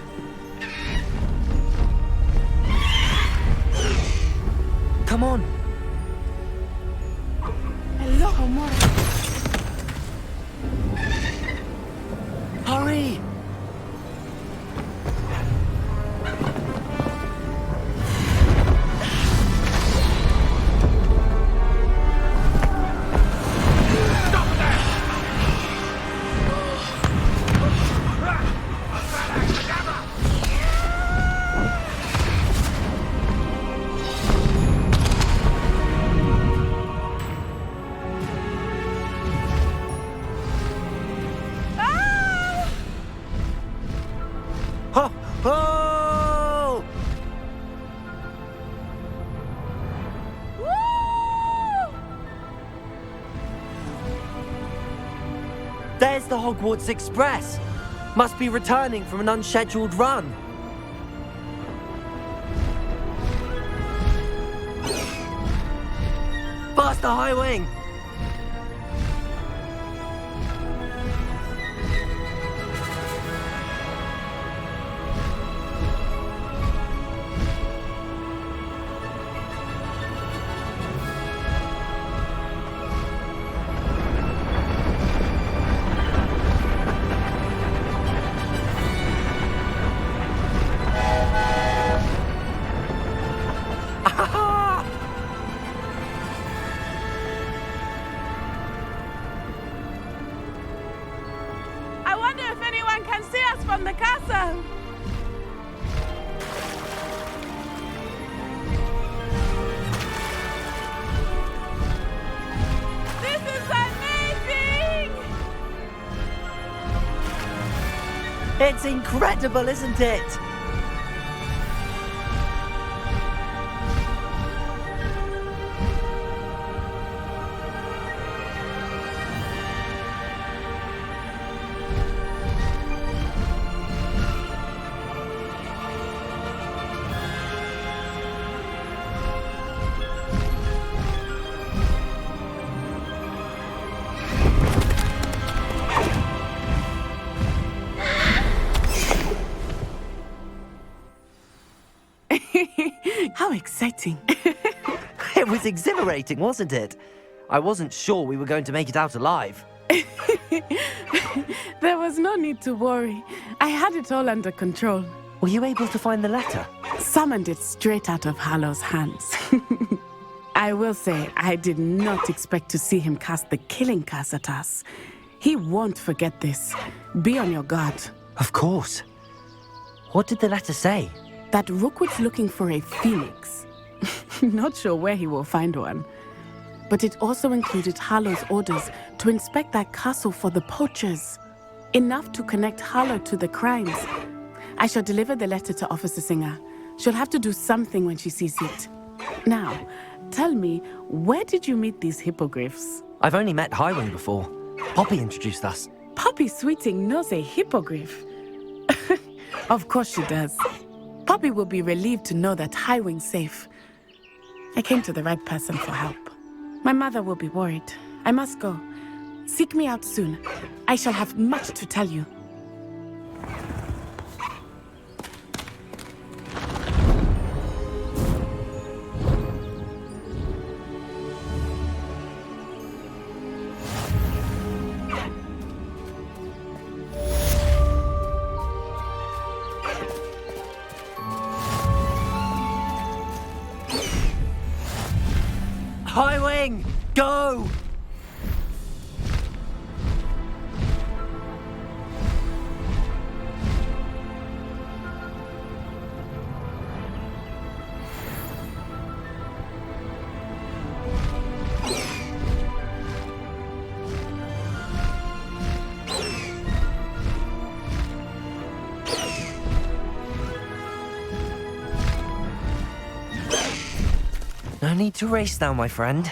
Come on. Hello, Amore. Hurry! Oh! Oh! There's the Hogwarts Express. Must be returning from an unscheduled run. Faster, High Wing! I wonder if anyone can see us from the castle. This is amazing! It's incredible, isn't it? How exciting. It was exhilarating, wasn't it? I wasn't sure we were going to make it out alive. There was no need to worry. I had it all under control. Were you able to find the letter? Summoned it straight out of Hallow's hands. I will say, I did not expect to see him cast the killing curse at us. He won't forget this. Be on your guard. Of course. What did the letter say? That Rookwood's looking for a phoenix. Not sure where he will find one. But it also included Harlow's orders to inspect that castle for the poachers. Enough to connect Harlow to the crimes. I shall deliver the letter to Officer Singer. She'll have to do something when she sees it. Now, tell me, where did you meet these hippogriffs? I've only met High Wing before. Poppy introduced us. Poppy Sweeting knows a hippogriff. Of course she does. Poppy will be relieved to know that High Wing's safe. I came to the right person for help. My mother will be worried. I must go. Seek me out soon. I shall have much to tell you. High Wing, go! No need to race now, my friend.